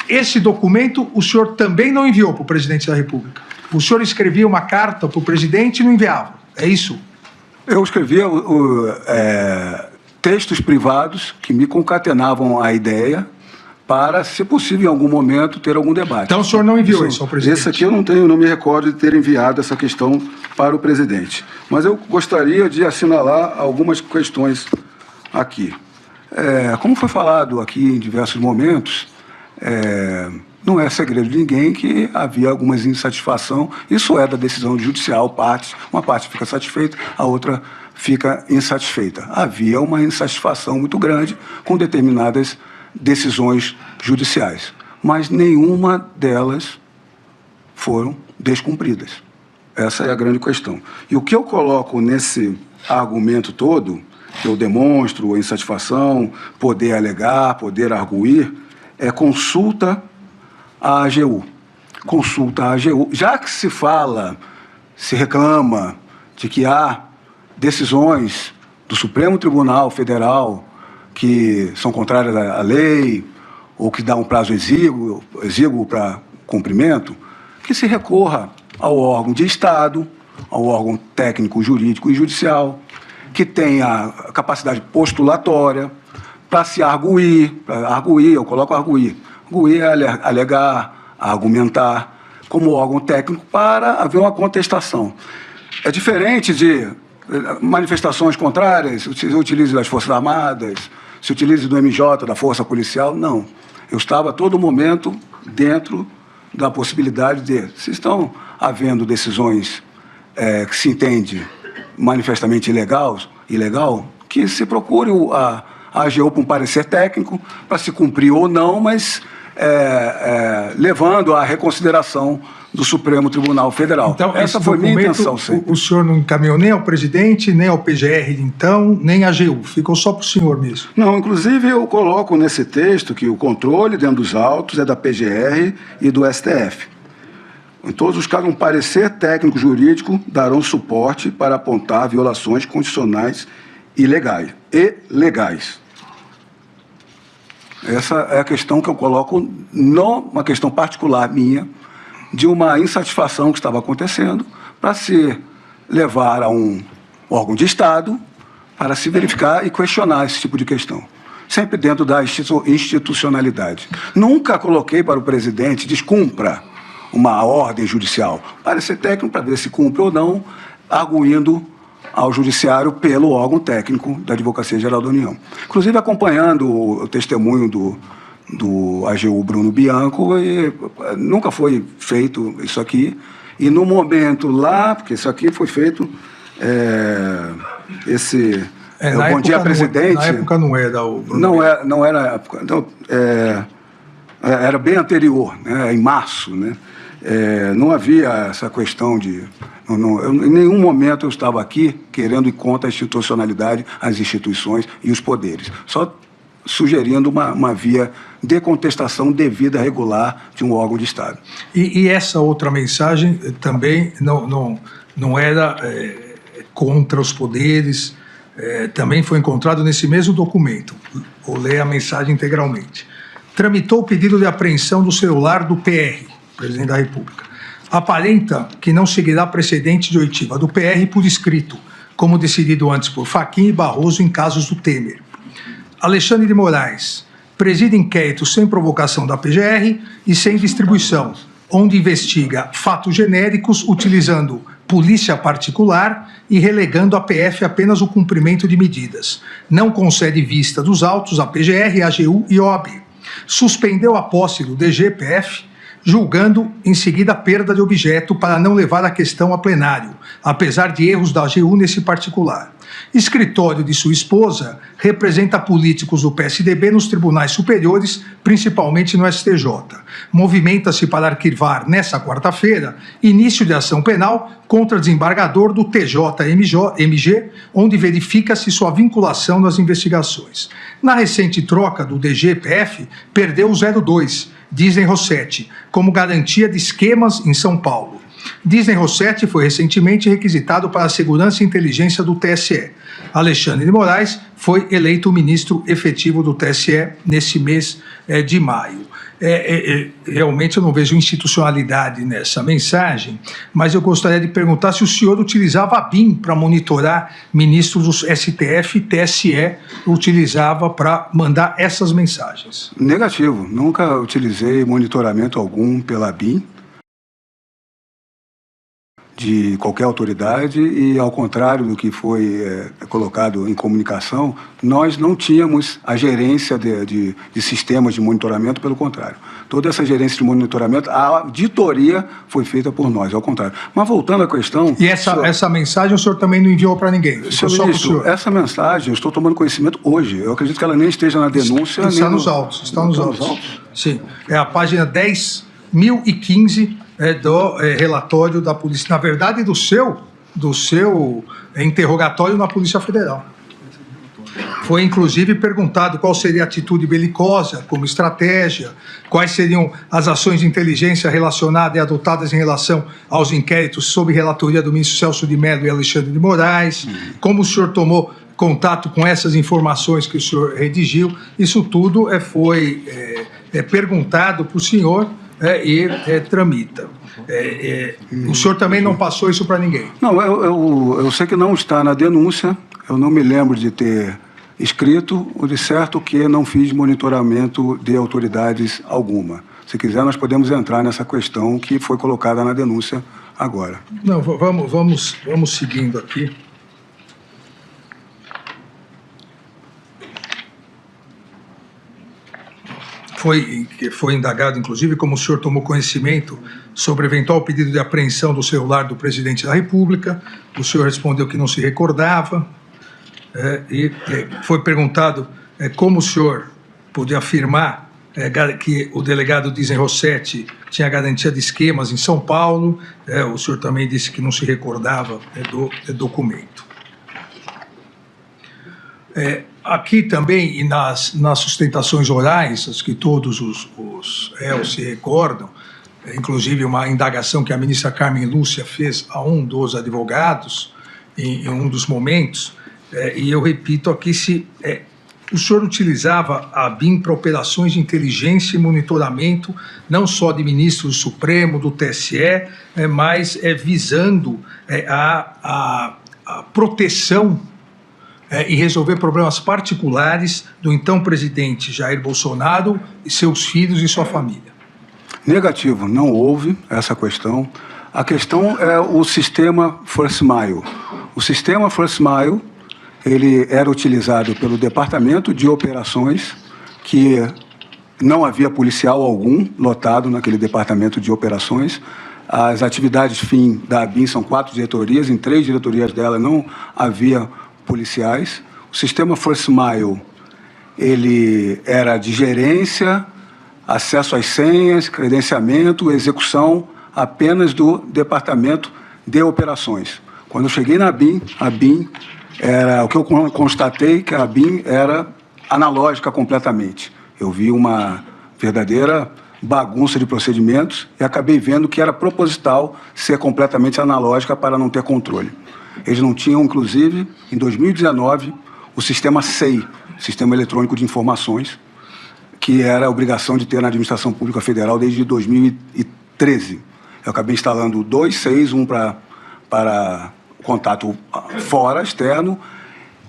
Esse documento o senhor também não enviou para o presidente da República. O senhor escrevia uma carta para o presidente e não enviava. É isso? Eu escrevia textos privados que me concatenavam a ideia para, se possível, em algum momento, ter algum debate. Então o senhor não enviou isso ao presidente? Esse aqui eu não me recordo de ter enviado essa questão para o presidente. Mas eu gostaria de assinalar algumas questões aqui. Como foi falado aqui em diversos momentos, não é segredo de ninguém que havia algumas insatisfação. Isso é da decisão judicial, uma parte fica satisfeita, a outra fica insatisfeita. Havia uma insatisfação muito grande com determinadas decisões judiciais, mas nenhuma delas foram descumpridas. Essa é a grande questão. E o que eu coloco nesse argumento todo, que eu demonstro a insatisfação, poder alegar, poder arguir, é consulta à AGU. Consulta à AGU. Já que se reclama de que há decisões do Supremo Tribunal Federal que são contrárias à lei ou que dá um prazo exíguo para cumprimento, que se recorra ao órgão de Estado, ao órgão técnico, jurídico e judicial, que tenha capacidade postulatória para se arguir, eu coloco arguir. Arguir é alegar, argumentar, como órgão técnico para haver uma contestação. É diferente de manifestações contrárias, se utilize das Forças Armadas, se utilize do MJ, da Força Policial, não. Eu estava a todo momento dentro da possibilidade de, se estão havendo decisões que se entende manifestamente ilegal, que se procure a AGU para um parecer técnico, para se cumprir ou não, mas levando à reconsideração do Supremo Tribunal Federal. Então, essa foi minha intenção sempre. O senhor não encaminhou nem ao presidente, nem ao PGR, então, nem à AGU. Ficou só para o senhor mesmo. Não, inclusive eu coloco nesse texto que o controle dentro dos autos é da PGR e do STF. Em todos os casos, um parecer técnico jurídico darão suporte para apontar violações constitucionais e legais. Essa é a questão que eu coloco, não uma questão particular minha, de uma insatisfação que estava acontecendo, para se levar a um órgão de Estado para se verificar e questionar esse tipo de questão. Sempre dentro da institucionalidade. Nunca coloquei para o presidente, descumpra uma ordem judicial. Parecer técnico para ver se cumpre ou não, arguindo ao judiciário pelo órgão técnico da Advocacia Geral da União. Inclusive acompanhando o testemunho do AGU Bruno Bianco, e nunca foi feito isso aqui, e no momento lá, porque isso aqui foi feito, Bom Dia Presidente... Na época não era o Bruno Bianco. Não era a época, então, era bem anterior, né, em março, né? Não havia essa questão de... em nenhum momento eu estava aqui querendo ir contra a institucionalidade, as instituições e os poderes. Só sugerindo uma via de contestação devida, regular, de um órgão de Estado. E essa outra mensagem também não era contra os poderes, também foi encontrado nesse mesmo documento. Vou ler a mensagem integralmente. Tramitou o pedido de apreensão do celular do PR, presidente da República. Aparenta que não seguirá precedente de oitiva do PR por escrito, como decidido antes por Fachin e Barroso em casos do Temer. Alexandre de Moraes preside inquérito sem provocação da PGR e sem distribuição, onde investiga fatos genéricos utilizando polícia particular e relegando à PF apenas o cumprimento de medidas. Não concede vista dos autos à PGR, AGU e OAB. Suspendeu a posse do DGPF, julgando em seguida a perda de objeto para não levar a questão a plenário, apesar de erros da AGU nesse particular. Escritório de sua esposa representa políticos do PSDB nos tribunais superiores, principalmente no STJ. Movimenta-se para arquivar, nesta quarta-feira, início de ação penal contra desembargador do TJMG, onde verifica-se sua vinculação nas investigações. Na recente troca do DG-PF, perdeu o 02, Disney Rossetti, como garantia de esquemas em São Paulo. Disney Rossetti foi recentemente requisitado para a segurança e inteligência do TSE. Alexandre de Moraes foi eleito ministro efetivo do TSE nesse mês de maio. Realmente eu não vejo institucionalidade nessa mensagem, mas eu gostaria de perguntar se o senhor utilizava a BIM para monitorar ministros do STF e TSE, utilizava para mandar essas mensagens. Negativo, nunca utilizei monitoramento algum pela BIM de qualquer autoridade e, ao contrário do que foi colocado em comunicação, nós não tínhamos a gerência de sistemas de monitoramento, pelo contrário. Toda essa gerência de monitoramento, a auditoria foi feita por nós, ao contrário. Mas voltando à questão... E essa mensagem o senhor também não enviou para ninguém? Senhor ministro, essa mensagem eu estou tomando conhecimento hoje. Eu acredito que ela nem esteja na denúncia... Está nos autos, está nos autos. Sim, é a página 10.015... do relatório da polícia, na verdade do seu interrogatório na Polícia Federal. Foi inclusive perguntado qual seria a atitude belicosa como estratégia, quais seriam as ações de inteligência relacionadas e adotadas em relação aos inquéritos sob relatoria do ministro Celso de Mello e Alexandre de Moraes, como o senhor tomou contato com essas informações que o senhor redigiu. Isso tudo foi perguntado para o senhor e tramita. O senhor também não passou isso para ninguém? Não, eu sei que não está na denúncia, eu não me lembro de ter escrito, ou de certo que não fiz monitoramento de autoridades alguma. Se quiser, nós podemos entrar nessa questão que foi colocada na denúncia agora. Não, vamos seguindo aqui. Foi indagado, inclusive, como o senhor tomou conhecimento sobre eventual pedido de apreensão do celular do presidente da República. O senhor respondeu que não se recordava. Foi perguntado como o senhor podia afirmar que o delegado Disney Rossetti tinha garantia de esquemas em São Paulo. O senhor também disse que não se recordava do documento. Aqui também, e nas sustentações orais, as que todos os réus se recordam, inclusive uma indagação que a ministra Carmen Lúcia fez a um dos advogados, em um dos momentos, e eu repito aqui, se o senhor utilizava a BIM para operações de inteligência e monitoramento, não só de ministros do Supremo, do TSE, mas visando a proteção e resolver problemas particulares do então presidente Jair Bolsonaro e seus filhos e sua família. Negativo, não houve essa questão. A questão é o sistema First Mile. O sistema First Mile, ele era utilizado pelo Departamento de Operações, que não havia policial algum lotado naquele Departamento de Operações. As atividades fim da ABIN são 4 diretorias, em 3 diretorias dela não havia policiais. O sistema First Mile, ele era de gerência, acesso às senhas, credenciamento, execução apenas do Departamento de Operações. Quando eu cheguei na ABIN, era o que eu constatei, que a ABIN era analógica completamente. Eu vi uma verdadeira bagunça de procedimentos e acabei vendo que era proposital ser completamente analógica para não ter controle. Eles não tinham, inclusive, em 2019, o sistema SEI, Sistema Eletrônico de Informações, que era a obrigação de ter na Administração Pública Federal desde 2013. Eu acabei instalando 2 SEIs, um para contato fora, externo,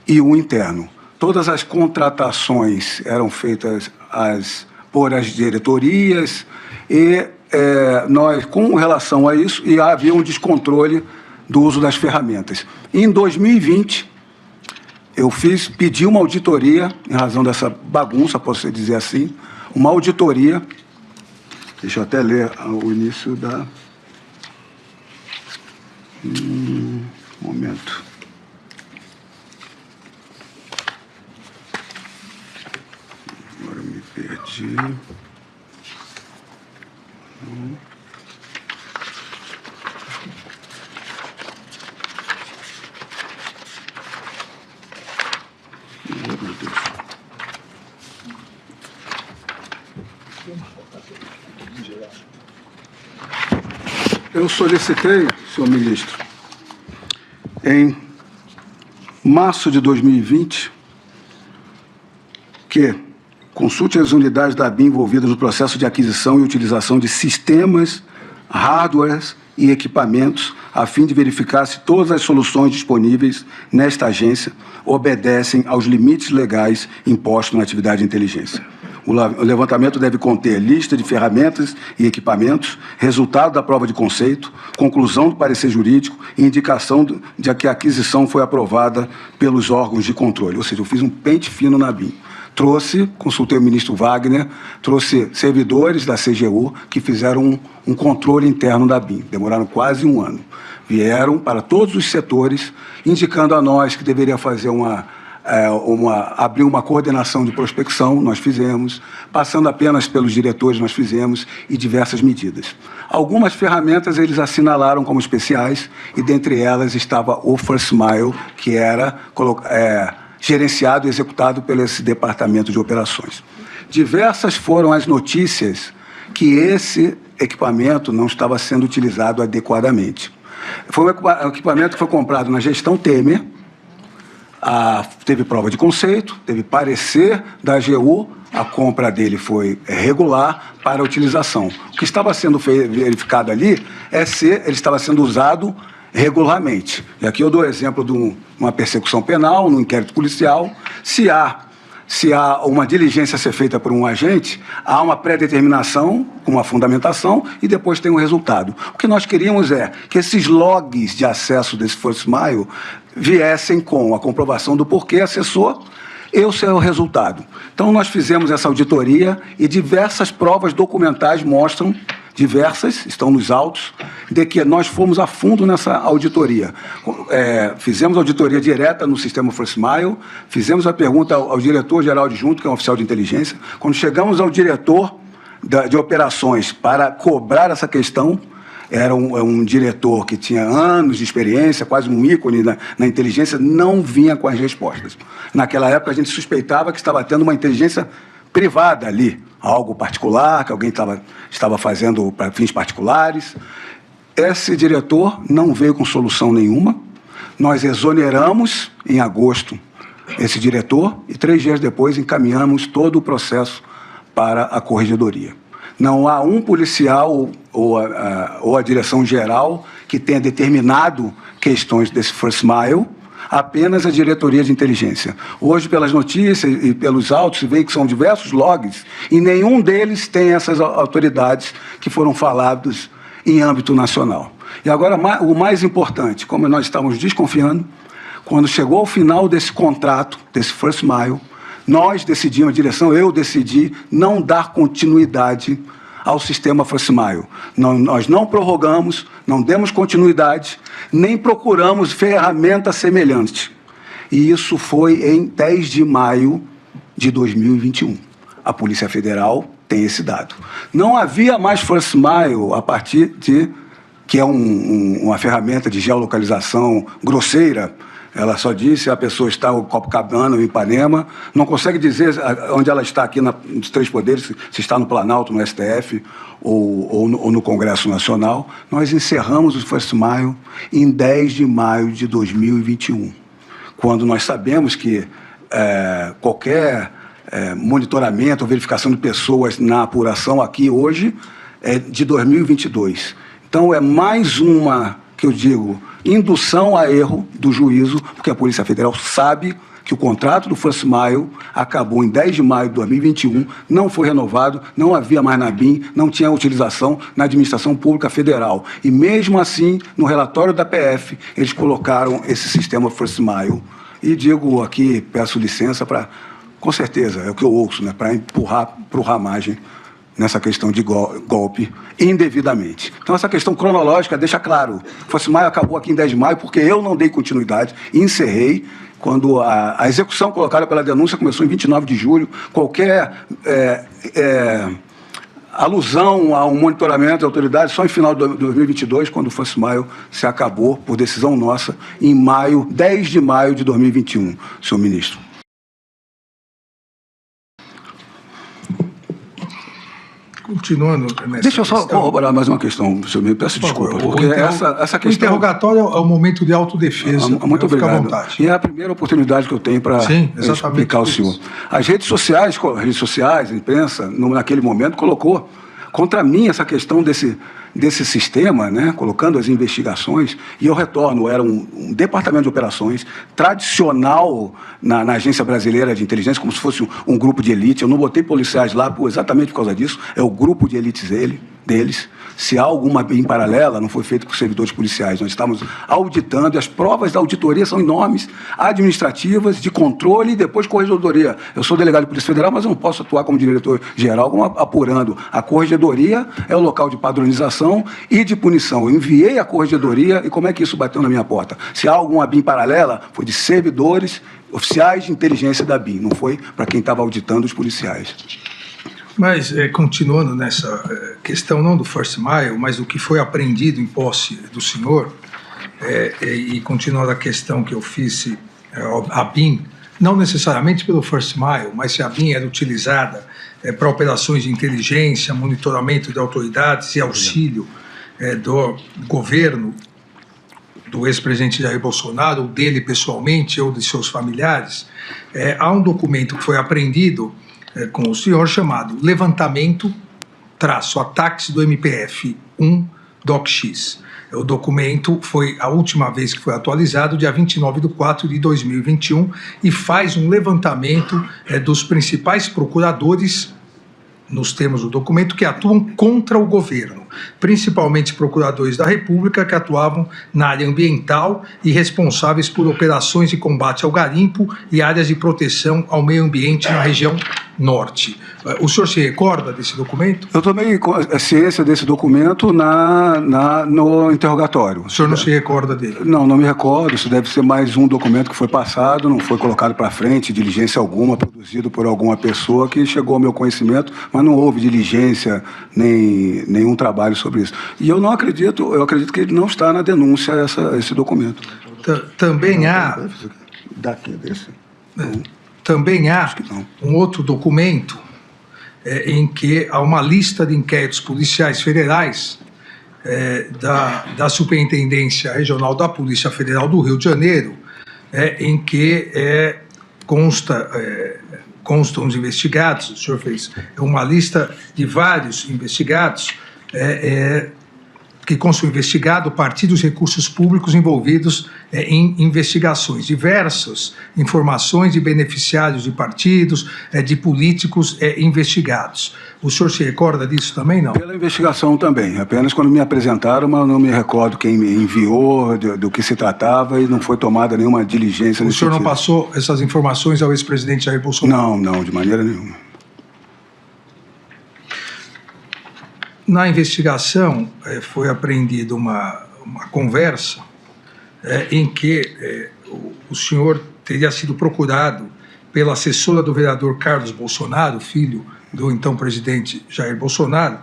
e um interno. Todas as contratações eram feitas por as diretorias e nós, com relação a isso, havia um descontrole do uso das ferramentas. Em 2020, eu pedi uma auditoria, em razão dessa bagunça, posso dizer assim, uma auditoria, deixa eu até ler o início da... momento. perdi. Meu Deus. Eu solicitei, senhor ministro, em março de 2020, que consulte as unidades da ABIN envolvidas no processo de aquisição e utilização de sistemas, hardwares e equipamentos, a fim de verificar se todas as soluções disponíveis nesta agência obedecem aos limites legais impostos na atividade de inteligência. O levantamento deve conter lista de ferramentas e equipamentos, resultado da prova de conceito, conclusão do parecer jurídico e indicação de que a aquisição foi aprovada pelos órgãos de controle. Ou seja, eu fiz um pente fino na BIM. Consultei o ministro Wagner, trouxe servidores da CGU que fizeram um controle interno da BIM. Demoraram quase um ano. Vieram para todos os setores, indicando a nós que deveria fazer abrir uma coordenação de prospecção, nós fizemos, passando apenas pelos diretores, nós fizemos, e diversas medidas. Algumas ferramentas eles assinalaram como especiais, e dentre elas estava o First Mile, que era gerenciado e executado pelo esse departamento de operações. Diversas foram as notícias que esse equipamento não estava sendo utilizado adequadamente. Foi um equipamento que foi comprado na gestão Temer, teve prova de conceito, teve parecer da AGU, a compra dele foi regular para a utilização. O que estava sendo verificado ali é se ele estava sendo usado regularmente. E aqui eu dou exemplo de uma persecução penal, num inquérito policial. Se há uma diligência a ser feita por um agente, há uma pré-determinação, com uma fundamentação, e depois tem um resultado. O que nós queríamos é que esses logs de acesso desse First Mile viessem com a comprovação do porquê acessou e o seu resultado. Então, nós fizemos essa auditoria e diversas provas documentais mostram, estão nos autos, de que nós fomos a fundo nessa auditoria. Fizemos auditoria direta no sistema First Mile, fizemos a pergunta ao diretor-geral adjunto, que é um oficial de inteligência. Quando chegamos ao diretor de operações para cobrar essa questão, era um diretor que tinha anos de experiência, quase um ícone na inteligência, não vinha com as respostas. Naquela época, a gente suspeitava que estava tendo uma inteligência privada ali, algo particular, que alguém estava fazendo para fins particulares. Esse diretor não veio com solução nenhuma. Nós exoneramos, em agosto, esse diretor e 3 dias depois encaminhamos todo o processo para a corregedoria. Não há um policial ou a direção geral que tenha determinado questões desse First Mile, apenas a diretoria de inteligência. Hoje, pelas notícias e pelos autos, se vê que são diversos logs e nenhum deles tem essas autoridades que foram falados em âmbito nacional. E agora, o mais importante, como nós estávamos desconfiando, quando chegou ao final desse contrato, desse First Mile, nós decidimos, a direção, eu decidi não dar continuidade ao sistema First Mile. Nós não prorrogamos, não demos continuidade, nem procuramos ferramenta semelhante. E isso foi em 10 de maio de 2021. A Polícia Federal tem esse dado. Não havia mais First Mile a partir que é uma ferramenta de geolocalização grosseira. Ela só disse a pessoa está em Copacabana, ou em Ipanema, não consegue dizer onde ela está aqui nos 3 poderes, se está no Planalto, no STF ou no Congresso Nacional. Nós encerramos o First Mile em 10 de maio de 2021, quando nós sabemos que qualquer monitoramento ou verificação de pessoas na apuração aqui hoje é de 2022. Então, é mais uma, que eu digo, indução a erro do juízo, porque a Polícia Federal sabe que o contrato do First Mile acabou em 10 de maio de 2021, não foi renovado, não havia mais na BIM, não tinha utilização na administração pública federal. E mesmo assim, no relatório da PF, eles colocaram esse sistema First Mile. E digo aqui, peço licença para, com certeza, é o que eu ouço, né, para empurrar para o ramagem nessa questão de golpe indevidamente. Então, essa questão cronológica deixa claro. Fosse Maio acabou aqui em 10 de maio porque eu não dei continuidade e encerrei quando a execução colocada pela denúncia começou em 29 de julho. Qualquer alusão a um monitoramento de autoridades só em final de 2022, quando Fosse Maio se acabou por decisão nossa em maio, 10 de maio de 2021, senhor ministro. Continuando nessa Deixa eu só questão, corroborar mais uma questão, senhor ministro. Peço desculpa, porque essa questão... O interrogatório é o momento de autodefesa. Muito obrigado. Fica à vontade. E é a primeira oportunidade que eu tenho para explicar ao senhor. As redes sociais, a imprensa, naquele momento, colocou contra mim essa questão desse sistema, né, colocando as investigações, e eu retorno, era um departamento de operações tradicional na Agência Brasileira de Inteligência, como se fosse um grupo de elite. Eu não botei policiais lá exatamente por causa disso, é o grupo de elites deles. Se há alguma BIM paralela, não foi feito com servidores policiais. Nós estamos auditando, e as provas da auditoria são enormes, administrativas, de controle e depois corregedoria. Eu sou delegado de Polícia Federal, mas eu não posso atuar como diretor-geral, como apurando. A corregedoria é o local de padronização e de punição. Eu enviei a corregedoria e como é que isso bateu na minha porta? Se há alguma BIM paralela, foi de servidores, oficiais de inteligência da BIM, não foi para quem estava auditando os policiais. Mas, continuando nessa questão, não do First Mile, mas do que foi apreendido em posse do senhor, e continuando a questão que eu fiz, a BIM, não necessariamente pelo First Mile, mas se a BIM era utilizada para operações de inteligência, monitoramento de autoridades e auxílio do governo, do ex-presidente Jair Bolsonaro, ou dele pessoalmente, ou de seus familiares, há um documento que foi apreendido com o senhor chamado Levantamento-Ataques do MPF-1 DocX. O documento foi a última vez que foi atualizado, dia 29/4/2021, e faz um levantamento dos principais procuradores, nos termos do documento, que atuam contra o governo, principalmente procuradores da República que atuavam na área ambiental e responsáveis por operações de combate ao garimpo e áreas de proteção ao meio ambiente na região norte. O senhor se recorda desse documento? Eu tomei ciência desse documento no interrogatório. O senhor não se recorda dele? Não me recordo. Isso deve ser mais um documento que foi passado, não foi colocado para frente, diligência alguma, produzido por alguma pessoa que chegou ao meu conhecimento, mas não houve diligência, nenhum trabalho sobre isso. E eu acredito que ele não está na denúncia, esse documento. Também há... Também há um outro documento em que há uma lista de inquéritos policiais federais da Superintendência Regional da Polícia Federal do Rio de Janeiro, em que constam os investigados. O senhor fez uma lista de vários investigados que constam investigado a partir dos recursos públicos envolvidos em investigações. Diversas informações de beneficiários de partidos, de políticos investigados. O senhor se recorda disso também, não? Pela investigação também. Apenas quando me apresentaram, mas não me recordo quem me enviou, do que se tratava, e não foi tomada nenhuma diligência. O senhor não passou essas informações ao ex-presidente Jair Bolsonaro? Não, de maneira nenhuma. Na investigação, foi apreendida uma conversa em que o senhor teria sido procurado pela assessora do vereador Carlos Bolsonaro, filho do então presidente Jair Bolsonaro,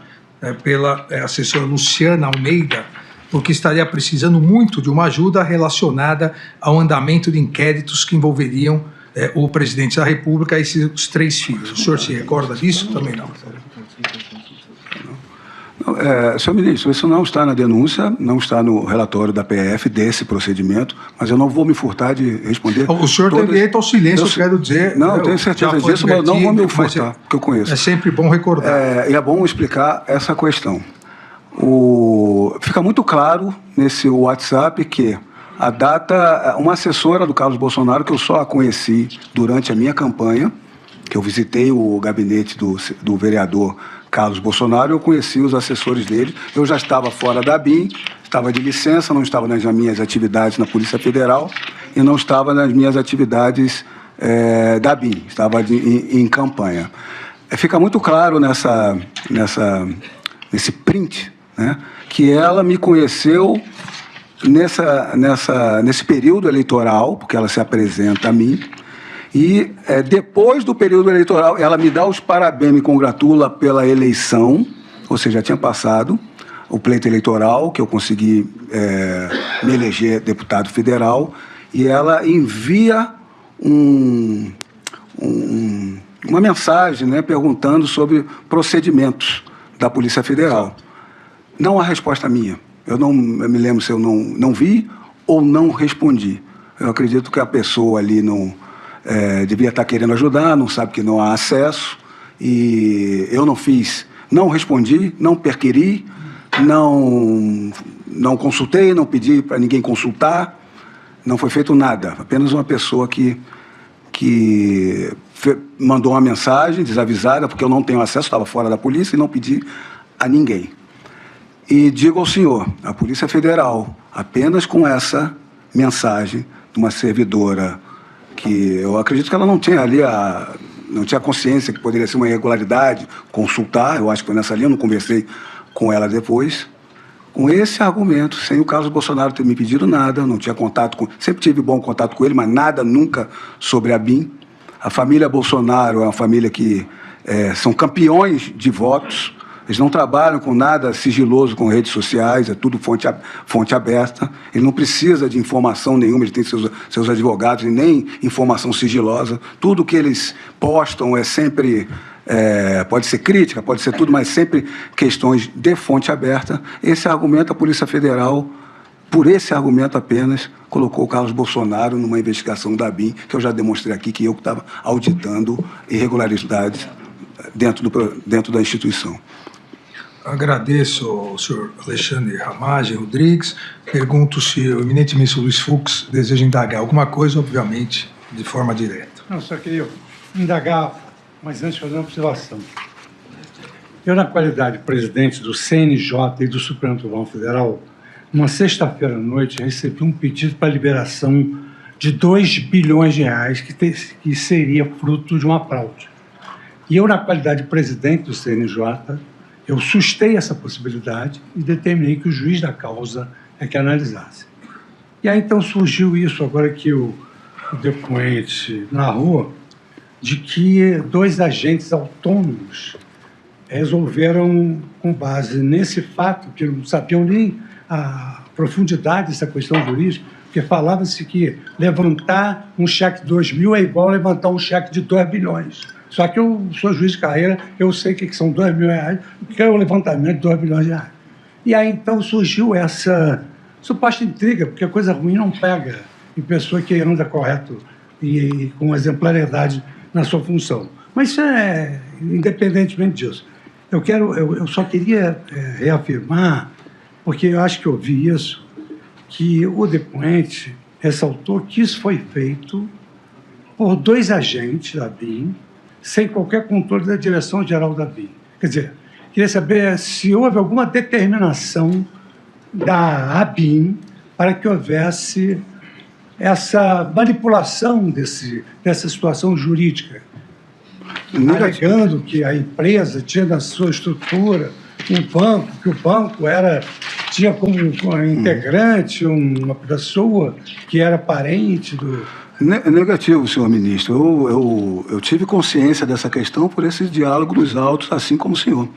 pela assessora Luciana Almeida, porque estaria precisando muito de uma ajuda relacionada ao andamento de inquéritos que envolveriam o presidente da República e seus 3 filhos. O senhor se recorda disso? Também não. Senhor ministro, isso não está na denúncia, não está no relatório da PF desse procedimento, mas eu não vou me furtar de responder. O senhor tem direito ao silêncio, eu quero dizer. Não, eu tenho certeza disso, mas não vou me furtar, porque eu conheço. É sempre bom recordar. E é bom explicar essa questão. Fica muito claro nesse WhatsApp que a data, uma assessora do Carlos Bolsonaro, que eu só a conheci durante a minha campanha, que eu visitei o gabinete do vereador Carlos Bolsonaro, eu conheci os assessores dele, eu já estava fora da BIM, estava de licença, não estava nas minhas atividades na Polícia Federal e não estava nas minhas atividades da BIM, estava em campanha. fica muito claro nesse print, né, que ela me conheceu nesse período eleitoral, porque ela se apresenta a mim, e depois do período eleitoral, ela me dá os parabéns, me congratula pela eleição, ou seja, já tinha passado o pleito eleitoral, que eu consegui me eleger deputado federal, e ela envia uma mensagem, né, perguntando sobre procedimentos da Polícia Federal. Não há resposta minha. Eu me lembro se eu não vi ou não respondi. Eu acredito que a pessoa ali devia estar querendo ajudar, não sabe que não há acesso, e eu não respondi, não perquiri, não consultei, não pedi para ninguém consultar, não foi feito nada. Apenas uma pessoa que mandou uma mensagem desavisada, porque eu não tenho acesso, estava fora da polícia, e não pedi a ninguém. E digo ao senhor, a Polícia Federal, apenas com essa mensagem de uma servidora que eu acredito que ela não tinha ali não tinha consciência que poderia ser uma irregularidade, consultar, eu acho que foi nessa linha, eu não conversei com ela depois, com esse argumento, sem o Carlos Bolsonaro ter me pedido nada, não tinha contato sempre tive bom contato com ele, mas nada nunca sobre a BIM. A família Bolsonaro é uma família que são campeões de votos, eles não trabalham com nada sigiloso com redes sociais, é tudo fonte aberta, ele não precisa de informação nenhuma, ele tem seus advogados e nem informação sigilosa, tudo que eles postam é sempre, pode ser crítica, pode ser tudo, mas sempre questões de fonte aberta. Esse argumento, a Polícia Federal, por esse argumento apenas, colocou o Carlos Bolsonaro numa investigação da BIM, que eu já demonstrei aqui, que eu estava auditando irregularidades dentro da instituição. Agradeço ao senhor Alexandre Ramagem Rodrigues. Pergunto se o eminente ministro Luiz Fux deseja indagar alguma coisa, obviamente, de forma direta. Não, só queria indagar, mas antes fazer uma observação. Eu, na qualidade de presidente do CNJ e do Supremo Tribunal Federal, numa sexta-feira à noite, recebi um pedido para liberação de 2 bilhões de reais que seria fruto de uma fraude. E eu, na qualidade de presidente do CNJ, eu sustei essa possibilidade e determinei que o juiz da causa é que analisasse. E aí, então, surgiu isso, agora que o depoente narrou, de que 2 agentes autônomos resolveram, com base nesse fato, que não sabiam nem a profundidade dessa questão jurídica, porque falava-se que levantar um cheque de 2 mil é igual a levantar um cheque de 2 bilhões. Só que eu sou juiz de carreira, eu sei que são 2 mil reais, que é o levantamento de 2 bilhões de reais. E aí, então, surgiu essa suposta intriga, porque a coisa ruim não pega em pessoa que anda correto e com exemplaridade na sua função. Mas isso independentemente disso. Eu só queria reafirmar, porque eu acho que eu vi isso, que o depoente ressaltou que isso foi feito por 2 agentes da BIM, sem qualquer controle da direção-geral da BIM. Quer dizer, queria saber se houve alguma determinação da ABIM para que houvesse essa manipulação dessa situação jurídica, alegando que a empresa tinha na sua estrutura um banco, que o banco tinha como integrante uma pessoa que era parente do... Negativo, senhor ministro. Eu tive consciência dessa questão por esses diálogos altos, assim como o senhor.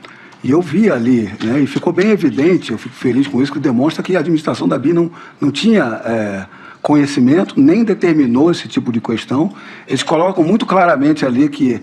E eu vi ali, né, e ficou bem evidente, eu fico feliz com isso, que demonstra que a administração da BIM não tinha conhecimento, nem determinou esse tipo de questão. Eles colocam muito claramente ali que,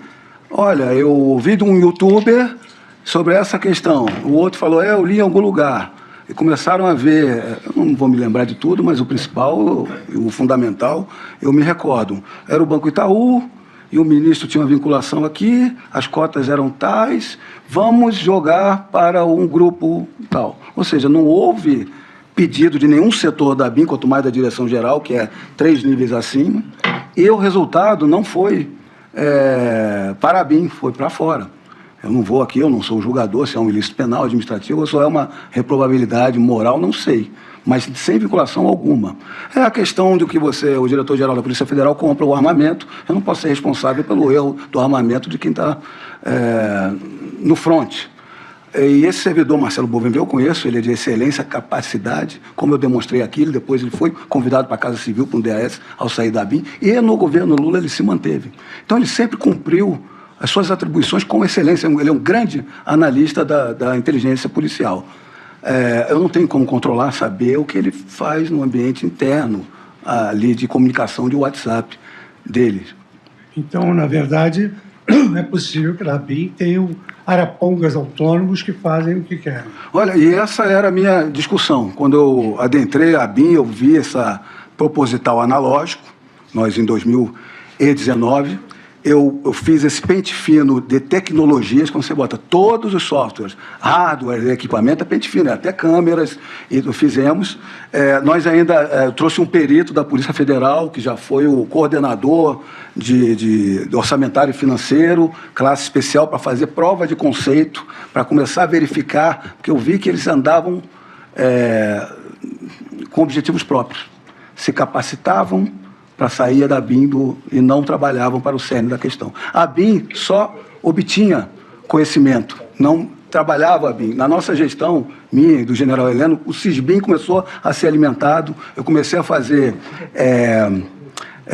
olha, eu ouvi de um youtuber sobre essa questão, o outro falou, eu li em algum lugar. E começaram a ver, eu não vou me lembrar de tudo, mas o principal, o fundamental, eu me recordo. Era o Banco Itaú, e o ministro tinha uma vinculação aqui, as cotas eram tais, vamos jogar para um grupo tal. Ou seja, não houve pedido de nenhum setor da BIM, quanto mais da direção-geral, que é 3 níveis acima, e o resultado não foi para a BIM, foi para fora. Eu não vou aqui, eu não sou julgador, se é um ilícito penal, administrativo, ou só é uma reprovabilidade moral, não sei. Mas sem vinculação alguma. É a questão de que o diretor-geral da Polícia Federal compra o armamento, eu não posso ser responsável pelo erro do armamento de quem está no fronte. E esse servidor, Marcelo Bovenveu, eu conheço, ele é de excelência, capacidade, como eu demonstrei aqui, depois ele foi convidado para a Casa Civil, para um DAS, ao sair da BIM, e no governo Lula ele se manteve. Então ele sempre cumpriu as suas atribuições com excelência, ele é um grande analista da inteligência policial. Eu não tenho como controlar, saber o que ele faz no ambiente interno ali de comunicação de WhatsApp dele. Então, na verdade, é possível que a BIM tenha arapongas autônomos que fazem o que querem. Olha, e essa era a minha discussão. Quando eu adentrei a BIM, eu vi essa proposital analógico, nós em 2019, eu fiz esse pente fino de tecnologias, quando você bota todos os softwares, hardware, equipamento, é pente fino, até câmeras, e fizemos. Nós ainda trouxe um perito da Polícia Federal, que já foi o coordenador de orçamentário financeiro, classe especial, para fazer prova de conceito, para começar a verificar, porque eu vi que eles andavam com objetivos próprios, se capacitavam para sair da BIM e não trabalhavam para o cerne da questão. A BIM só obtinha conhecimento, não trabalhava a BIM. Na nossa gestão, minha e do general Heleno, o CISBIM começou a ser alimentado, eu comecei a fazer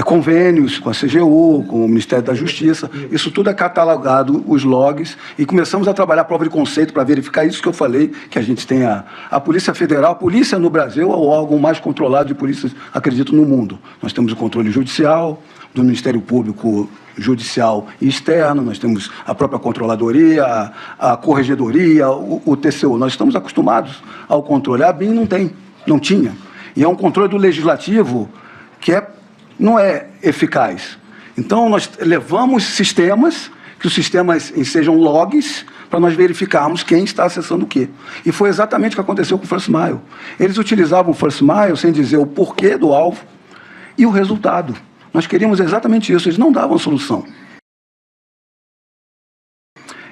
convênios com a CGU, com o Ministério da Justiça, isso tudo é catalogado, os logs, e começamos a trabalhar a prova de conceito para verificar isso que eu falei, que a gente tem a Polícia Federal. A polícia no Brasil é o órgão mais controlado de polícias, acredito, no mundo. Nós temos o controle judicial, do Ministério Público Judicial e Externo, nós temos a própria Controladoria, a Corregedoria, o TCU. Nós estamos acostumados ao controle. A BIM não tinha. E é um controle do Legislativo que não é eficaz. Então, nós levamos sistemas, que os sistemas sejam logs, para nós verificarmos quem está acessando o quê. E foi exatamente o que aconteceu com o First Mile. Eles utilizavam o First Mile sem dizer o porquê do alvo e o resultado. Nós queríamos exatamente isso, eles não davam solução.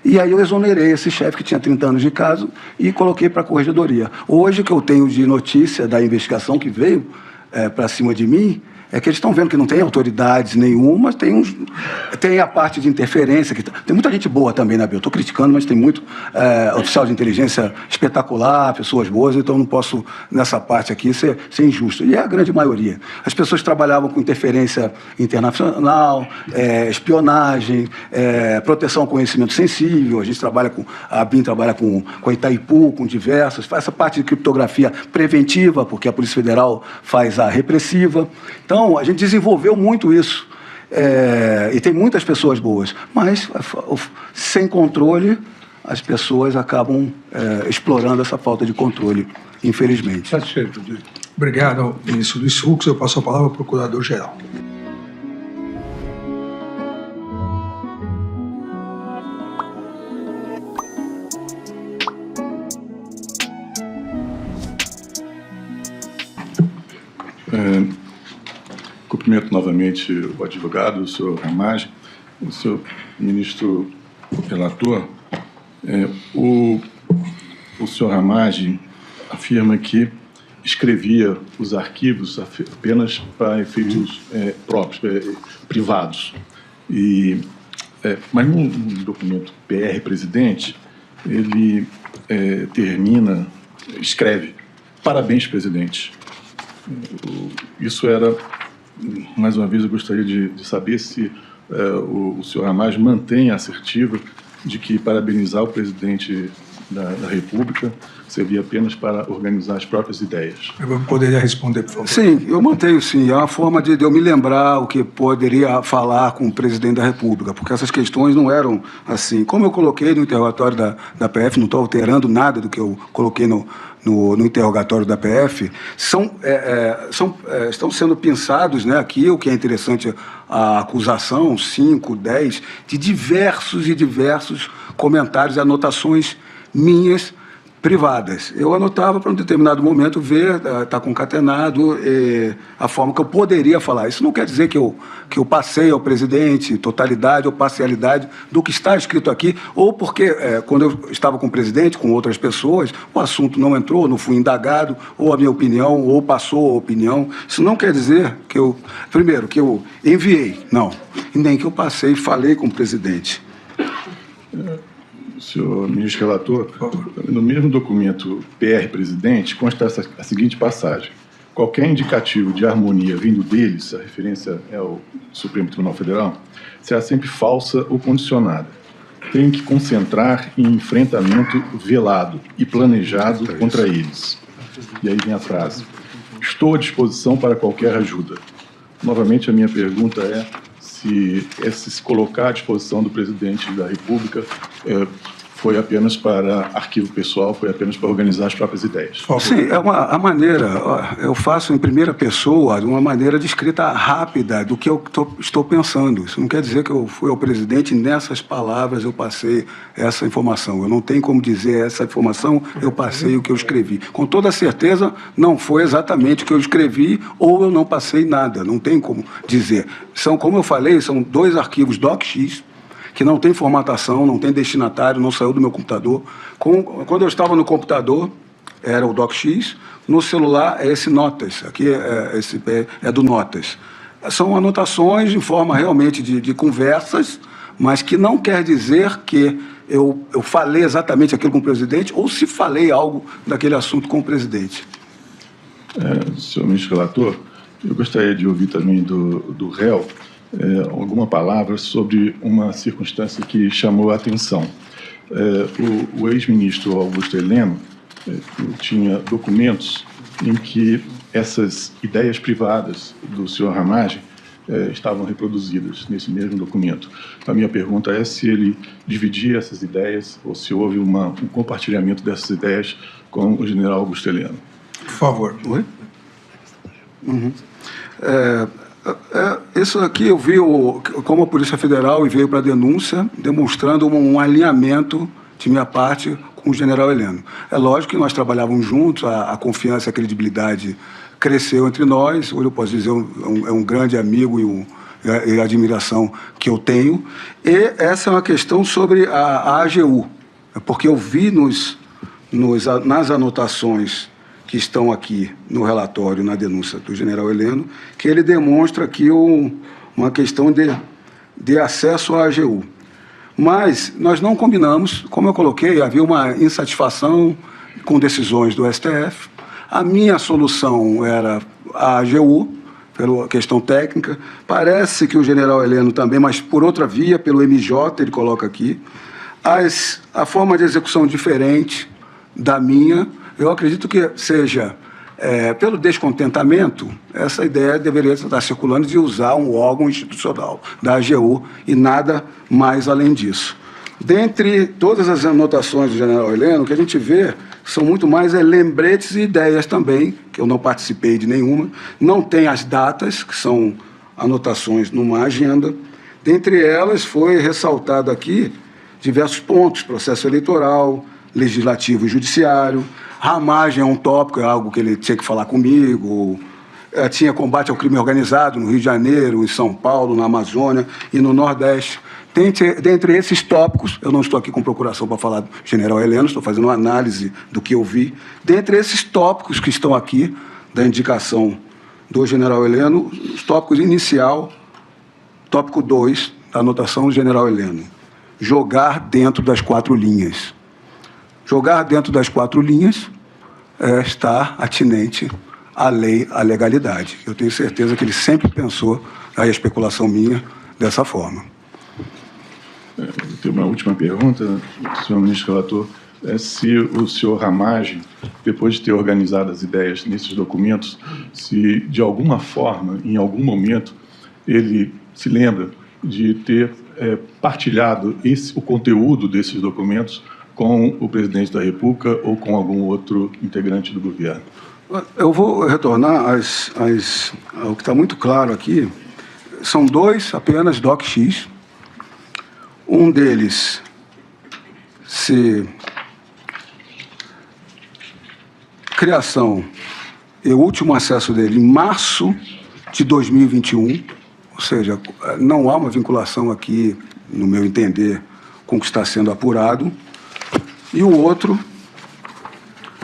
E aí eu exonerei esse chefe que tinha 30 anos de caso e coloquei para a corregedoria. Hoje, o que eu tenho de notícia da investigação que veio para cima de mim, é que eles estão vendo que não tem autoridades nenhuma, tem a parte de interferência, tem muita gente boa também na BIM, eu estou criticando, mas tem muito oficial de inteligência espetacular, pessoas boas, então não posso, nessa parte aqui, ser injusto. E é a grande maioria. As pessoas trabalhavam com interferência internacional, espionagem, proteção ao conhecimento sensível, a BIM trabalha com a Itaipu, com diversas, faz essa parte de criptografia preventiva, porque a Polícia Federal faz a repressiva. Então, a gente desenvolveu muito isso. E tem muitas pessoas boas. Mas, sem controle, as pessoas acabam explorando essa falta de controle, infelizmente. Satisfeito. Obrigado, ministro Luiz Fux. Eu passo a palavra ao procurador-geral. Cumprimento novamente o advogado, o senhor Ramagem, o senhor ministro relator. O senhor Ramagem afirma que escrevia os arquivos apenas para efeitos próprios, privados. Mas no documento PR-presidente, ele escreve: parabéns, presidente. Isso era, mais uma vez, eu gostaria de saber se o senhor Ramagem mantém a assertiva de que parabenizar o presidente da República servia apenas para organizar as próprias ideias. Eu poderia responder, por favor? Sim, eu mantenho, sim. É uma forma de eu me lembrar o que poderia falar com o presidente da República, porque essas questões não eram assim. Como eu coloquei no interrogatório da PF, não estou alterando nada do que eu coloquei no interrogatório da PF, estão sendo pensados, né, aqui, o que é interessante, a acusação, 5, 10, de diversos comentários e anotações minhas, privadas. Eu anotava para um determinado momento ver, tá concatenado, a forma que eu poderia falar. Isso não quer dizer que eu passei ao presidente totalidade ou parcialidade do que está escrito aqui, ou porque, quando eu estava com o presidente, com outras pessoas, o assunto não entrou, não fui indagado, ou a minha opinião, ou passou a opinião. Isso não quer dizer que primeiro, que eu enviei, não, e nem que eu passei e falei com o presidente. Senhor ministro relator, no mesmo documento PR-presidente consta a seguinte passagem: qualquer indicativo de harmonia vindo deles, a referência é ao Supremo Tribunal Federal, será sempre falsa ou condicionada. Tem que concentrar em enfrentamento velado e planejado contra eles. E aí vem a frase: estou à disposição para qualquer ajuda. Novamente, a minha pergunta é se esse colocar à disposição do presidente da República foi apenas para arquivo pessoal, foi apenas para organizar as próprias ideias. Sim, a maneira, eu faço em primeira pessoa, de uma maneira de escrita rápida do que eu estou pensando. Isso não quer dizer que eu fui ao presidente e nessas palavras eu passei essa informação. Eu não tenho como dizer essa informação, eu passei o que eu escrevi. Com toda certeza, não foi exatamente o que eu escrevi ou eu não passei nada, não tem como dizer. Como eu falei, são 2 arquivos DocX, que não tem formatação, não tem destinatário, não saiu do meu computador. Quando eu estava no computador, era o DocX, no celular é esse Notas, aqui é do Notas. São anotações em forma realmente de conversas, mas que não quer dizer que eu falei exatamente aquilo com o presidente ou se falei algo daquele assunto com o presidente. Senhor ministro relator, eu gostaria de ouvir também do réu alguma palavra sobre uma circunstância que chamou a atenção. O ex-ministro Augusto Heleno tinha documentos em que essas ideias privadas do senhor Ramagem estavam reproduzidas nesse mesmo documento. A minha pergunta é se ele dividia essas ideias ou se houve um compartilhamento dessas ideias com o general Augusto Heleno. Por favor. Oi? Uhum. Isso aqui eu vi como a Polícia Federal veio para a denúncia, demonstrando um alinhamento de minha parte com o general Heleno. É lógico que nós trabalhávamos juntos, a confiança e a credibilidade cresceu entre nós. Hoje eu posso dizer é um grande amigo e a admiração que eu tenho. E essa é uma questão sobre a AGU, porque eu vi nas anotações que estão aqui no relatório, na denúncia do general Heleno, que ele demonstra aqui uma questão de acesso à AGU. Mas nós não combinamos, como eu coloquei, havia uma insatisfação com decisões do STF. A minha solução era a AGU, pela questão técnica. Parece que o general Heleno também, mas por outra via, pelo MJ, ele coloca aqui. A forma de execução diferente da minha. Eu acredito que seja, pelo descontentamento, essa ideia deveria estar circulando de usar um órgão institucional da AGU e nada mais além disso. Dentre todas as anotações do general Heleno, o que a gente vê são muito mais lembretes e ideias também, que eu não participei de nenhuma. Não tem as datas, que são anotações numa agenda. Dentre elas, foi ressaltado aqui diversos pontos: processo eleitoral, legislativo e judiciário. Ramagem é um tópico, é algo que ele tinha que falar comigo. Tinha combate ao crime organizado no Rio de Janeiro, em São Paulo, na Amazônia e no Nordeste. Dentre esses tópicos, eu não estou aqui com procuração para falar do general Heleno, estou fazendo uma análise do que eu vi. Dentre esses tópicos que estão aqui, da indicação do general Heleno, os tópicos inicial, tópico 2, da anotação do general Heleno: jogar dentro das 4 linhas. Jogar dentro das 4 linhas está atinente à lei, à legalidade. Eu tenho certeza que ele sempre pensou, aí a especulação minha, dessa forma. Eu tenho uma última pergunta, senhor ministro relator. Se o senhor Ramagem, depois de ter organizado as ideias nesses documentos, se de alguma forma, em algum momento, ele se lembra de ter partilhado o conteúdo desses documentos com o presidente da República ou com algum outro integrante do governo? Eu vou retornar ao que está muito claro aqui. São 2 apenas DocX. Um deles criação e o último acesso dele em março de 2021, ou seja, não há uma vinculação aqui, no meu entender, com o que está sendo apurado, e o outro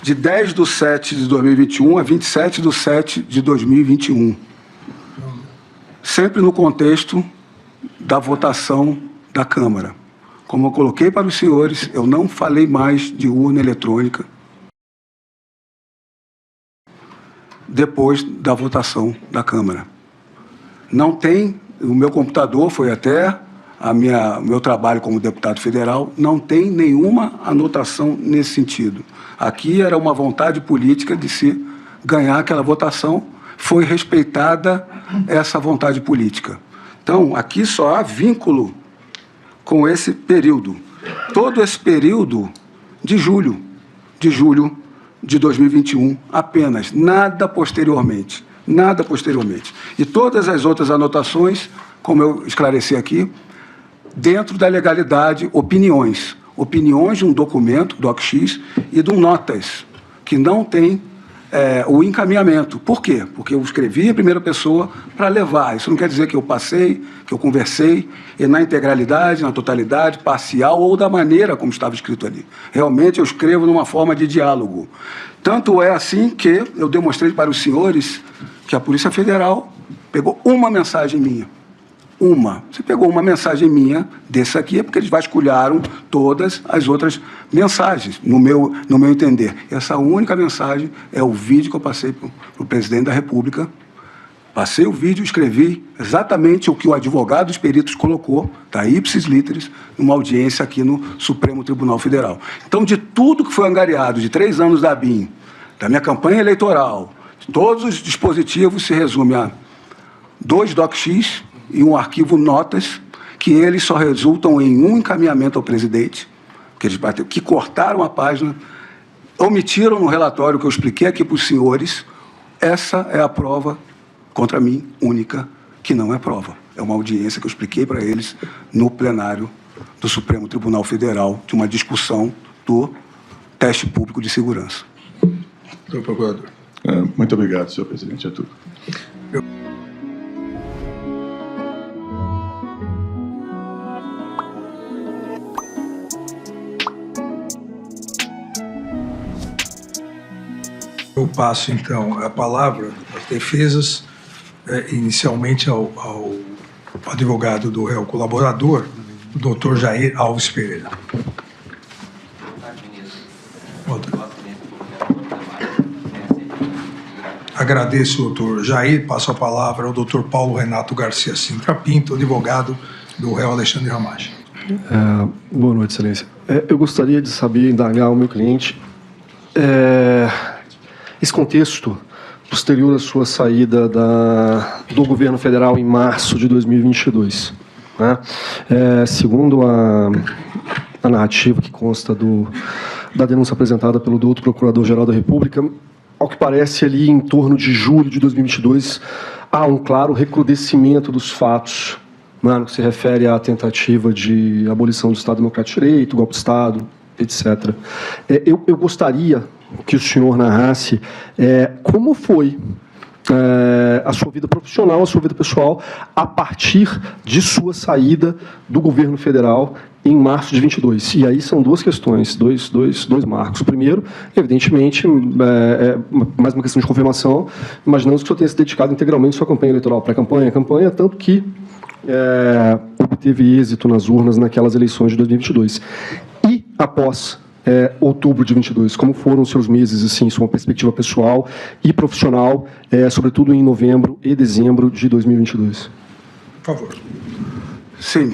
de 10/7 de 2021 a 27/7 de 2021, sempre no contexto da votação da Câmara. Como eu coloquei para os senhores, eu não falei mais de urna eletrônica depois da votação da Câmara. Não tem, o meu computador foi até o meu trabalho como deputado federal, não tem nenhuma anotação nesse sentido. Aqui era uma vontade política de se ganhar aquela votação, foi respeitada essa vontade política. Então, aqui só há vínculo com esse período. Todo esse período de julho de 2021 apenas, nada posteriormente. E todas as outras anotações, como eu esclareci aqui, dentro da legalidade, opiniões de um documento, DocX, e de um notas, que não tem o encaminhamento. Por quê? Porque eu escrevi em primeira pessoa para levar. Isso não quer dizer que eu passei, que eu conversei, e na integralidade, na totalidade, parcial ou da maneira como estava escrito ali. Realmente eu escrevo numa forma de diálogo. Tanto é assim que eu demonstrei para os senhores que a Polícia Federal pegou uma mensagem minha. Você pegou uma mensagem minha desse aqui, é porque eles vasculharam todas as outras mensagens, no meu entender. Essa única mensagem é o vídeo que eu passei para o presidente da República. Passei o vídeo, escrevi exatamente o que o advogado dos peritos colocou, da ipsis literis, numa audiência aqui no Supremo Tribunal Federal. Então, de tudo que foi angariado, de 3 anos da ABIN, da minha campanha eleitoral, todos os dispositivos se resumem a 2 DocX e um arquivo notas, que eles só resultam em um encaminhamento ao presidente, que cortaram a página, omitiram no relatório que eu expliquei aqui para os senhores. Essa é a prova contra mim, única, que não é prova. É uma audiência que eu expliquei para eles no plenário do Supremo Tribunal Federal, de uma discussão do teste público de segurança. Senhor Procurador. Muito obrigado, senhor presidente. É tudo. Eu passo, então, a palavra das defesas, inicialmente ao advogado do réu colaborador, o doutor Jair Alves Pereira. Agradeço, doutor Jair. Passo a palavra ao doutor Paulo Renato Garcia Sintra Pinto, advogado do réu Alexandre Ramagem. Boa noite, excelência. Eu gostaria de saber, indagar ao meu cliente, esse contexto posterior à sua saída do governo federal em março de 2022. Né? Segundo a narrativa que consta da denúncia apresentada pelo doutor Procurador-Geral da República, ao que parece, ali em torno de julho de 2022, há um claro recrudescimento dos fatos, né, no que se refere à tentativa de abolição do Estado Democrático de Direito, golpe de Estado, etc. Eu gostaria que o senhor narrasse como foi a sua vida profissional, a sua vida pessoal, a partir de sua saída do governo federal em março de 22. E aí são duas questões, dois marcos. O primeiro, evidentemente, mais uma questão de confirmação, imaginamos que o senhor tenha se dedicado integralmente à sua campanha eleitoral, pré-campanha, campanha, tanto que obteve êxito nas urnas naquelas eleições de 2022. E após outubro de 22, como foram os seus meses, assim, sua perspectiva pessoal e profissional, sobretudo em novembro e dezembro de 2022? Por favor. Sim.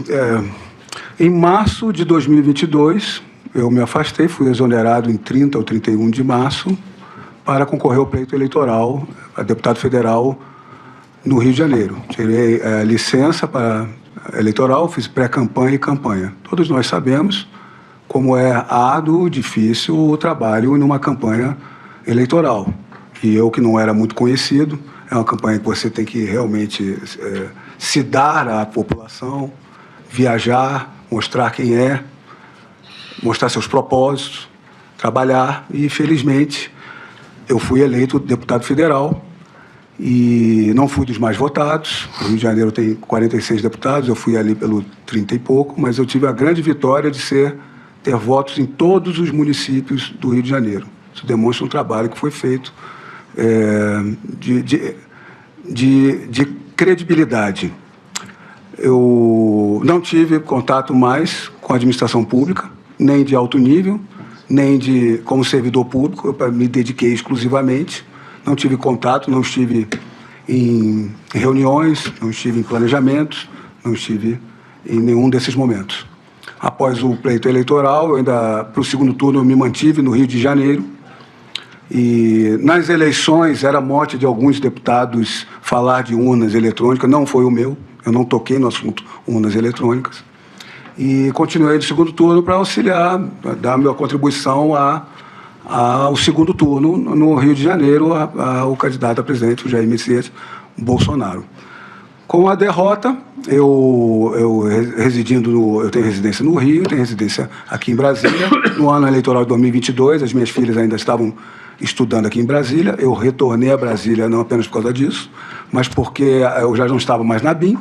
Em março de 2022, eu me afastei, fui exonerado em 30 ou 31 de março para concorrer ao pleito eleitoral a deputado federal no Rio de Janeiro. Tirei licença para eleitoral, fiz pré-campanha e campanha. Todos nós sabemos como é árduo, difícil o trabalho numa campanha eleitoral. E eu, que não era muito conhecido, é uma campanha que você tem que realmente se dar à população, viajar, mostrar quem é, mostrar seus propósitos, trabalhar. E, felizmente, eu fui eleito deputado federal e não fui dos mais votados. O Rio de Janeiro tem 46 deputados, eu fui ali pelo 30 e pouco, mas eu tive a grande vitória de ter votos em todos os municípios do Rio de Janeiro. Isso demonstra um trabalho que foi feito de credibilidade. Eu não tive contato mais com a administração pública, nem de alto nível, nem como servidor público. Eu me dediquei exclusivamente, não tive contato, não estive em reuniões, não estive em planejamentos, não estive em nenhum desses momentos. Após o pleito eleitoral, para o segundo turno, eu me mantive no Rio de Janeiro. E nas eleições, era mote de alguns deputados falar de urnas eletrônicas, não foi o meu, eu não toquei no assunto urnas eletrônicas. E continuei no segundo turno para auxiliar, dar a minha contribuição ao segundo turno no Rio de Janeiro, ao candidato a presidente, o Jair Messias Bolsonaro. Com a derrota, eu tenho residência no Rio, tenho residência aqui em Brasília. No ano eleitoral de 2022, as minhas filhas ainda estavam estudando aqui em Brasília. Eu retornei a Brasília não apenas por causa disso, mas porque eu já não estava mais na BIM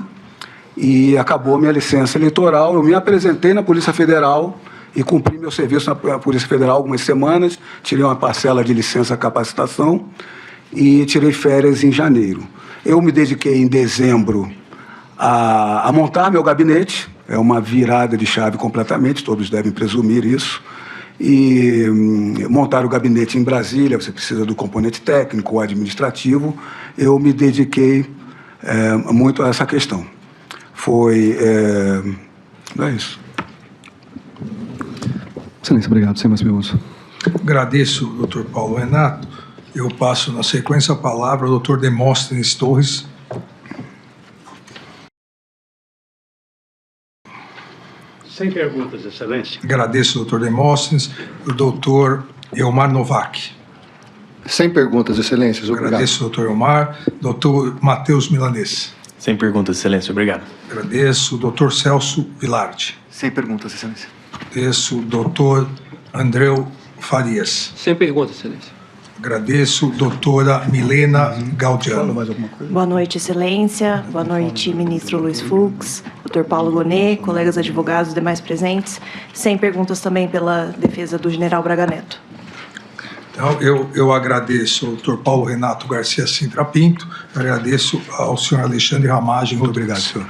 e acabou minha licença eleitoral. Eu me apresentei na Polícia Federal e cumpri meu serviço na Polícia Federal algumas semanas, tirei uma parcela de licença capacitação e tirei férias em janeiro. Eu me dediquei em dezembro a montar meu gabinete, é uma virada de chave completamente, todos devem presumir isso, e montar o gabinete em Brasília, você precisa do componente técnico, administrativo, eu me dediquei muito a essa questão. É isso. Excelência, obrigado. Sem mais perguntas. Agradeço, doutor Paulo Renato. Eu passo, na sequência, a palavra ao doutor Demóstenes Torres. Sem perguntas, Excelência. Agradeço, doutor Demóstenes. O doutor Elmar Novak. Sem perguntas, Excelências. Obrigado. Agradeço, doutor Elmar. Doutor Matheus Milanês. Sem perguntas, Excelência. Obrigado. Agradeço, doutor Celso Vilardi. Sem perguntas, Excelência. Agradeço, doutor Andreu Farias. Sem perguntas, Excelência. Agradeço, doutora Milena Gaudiano. Boa noite, Excelência. Boa noite, ministro Luiz Fux, doutor Paulo Gonet, colegas advogados e demais presentes. Sem perguntas também pela defesa do general Braga Neto. Então, eu agradeço ao doutor Paulo Renato Garcia Sintra Pinto, agradeço ao senhor Alexandre Ramagem. Muito obrigado, senhor.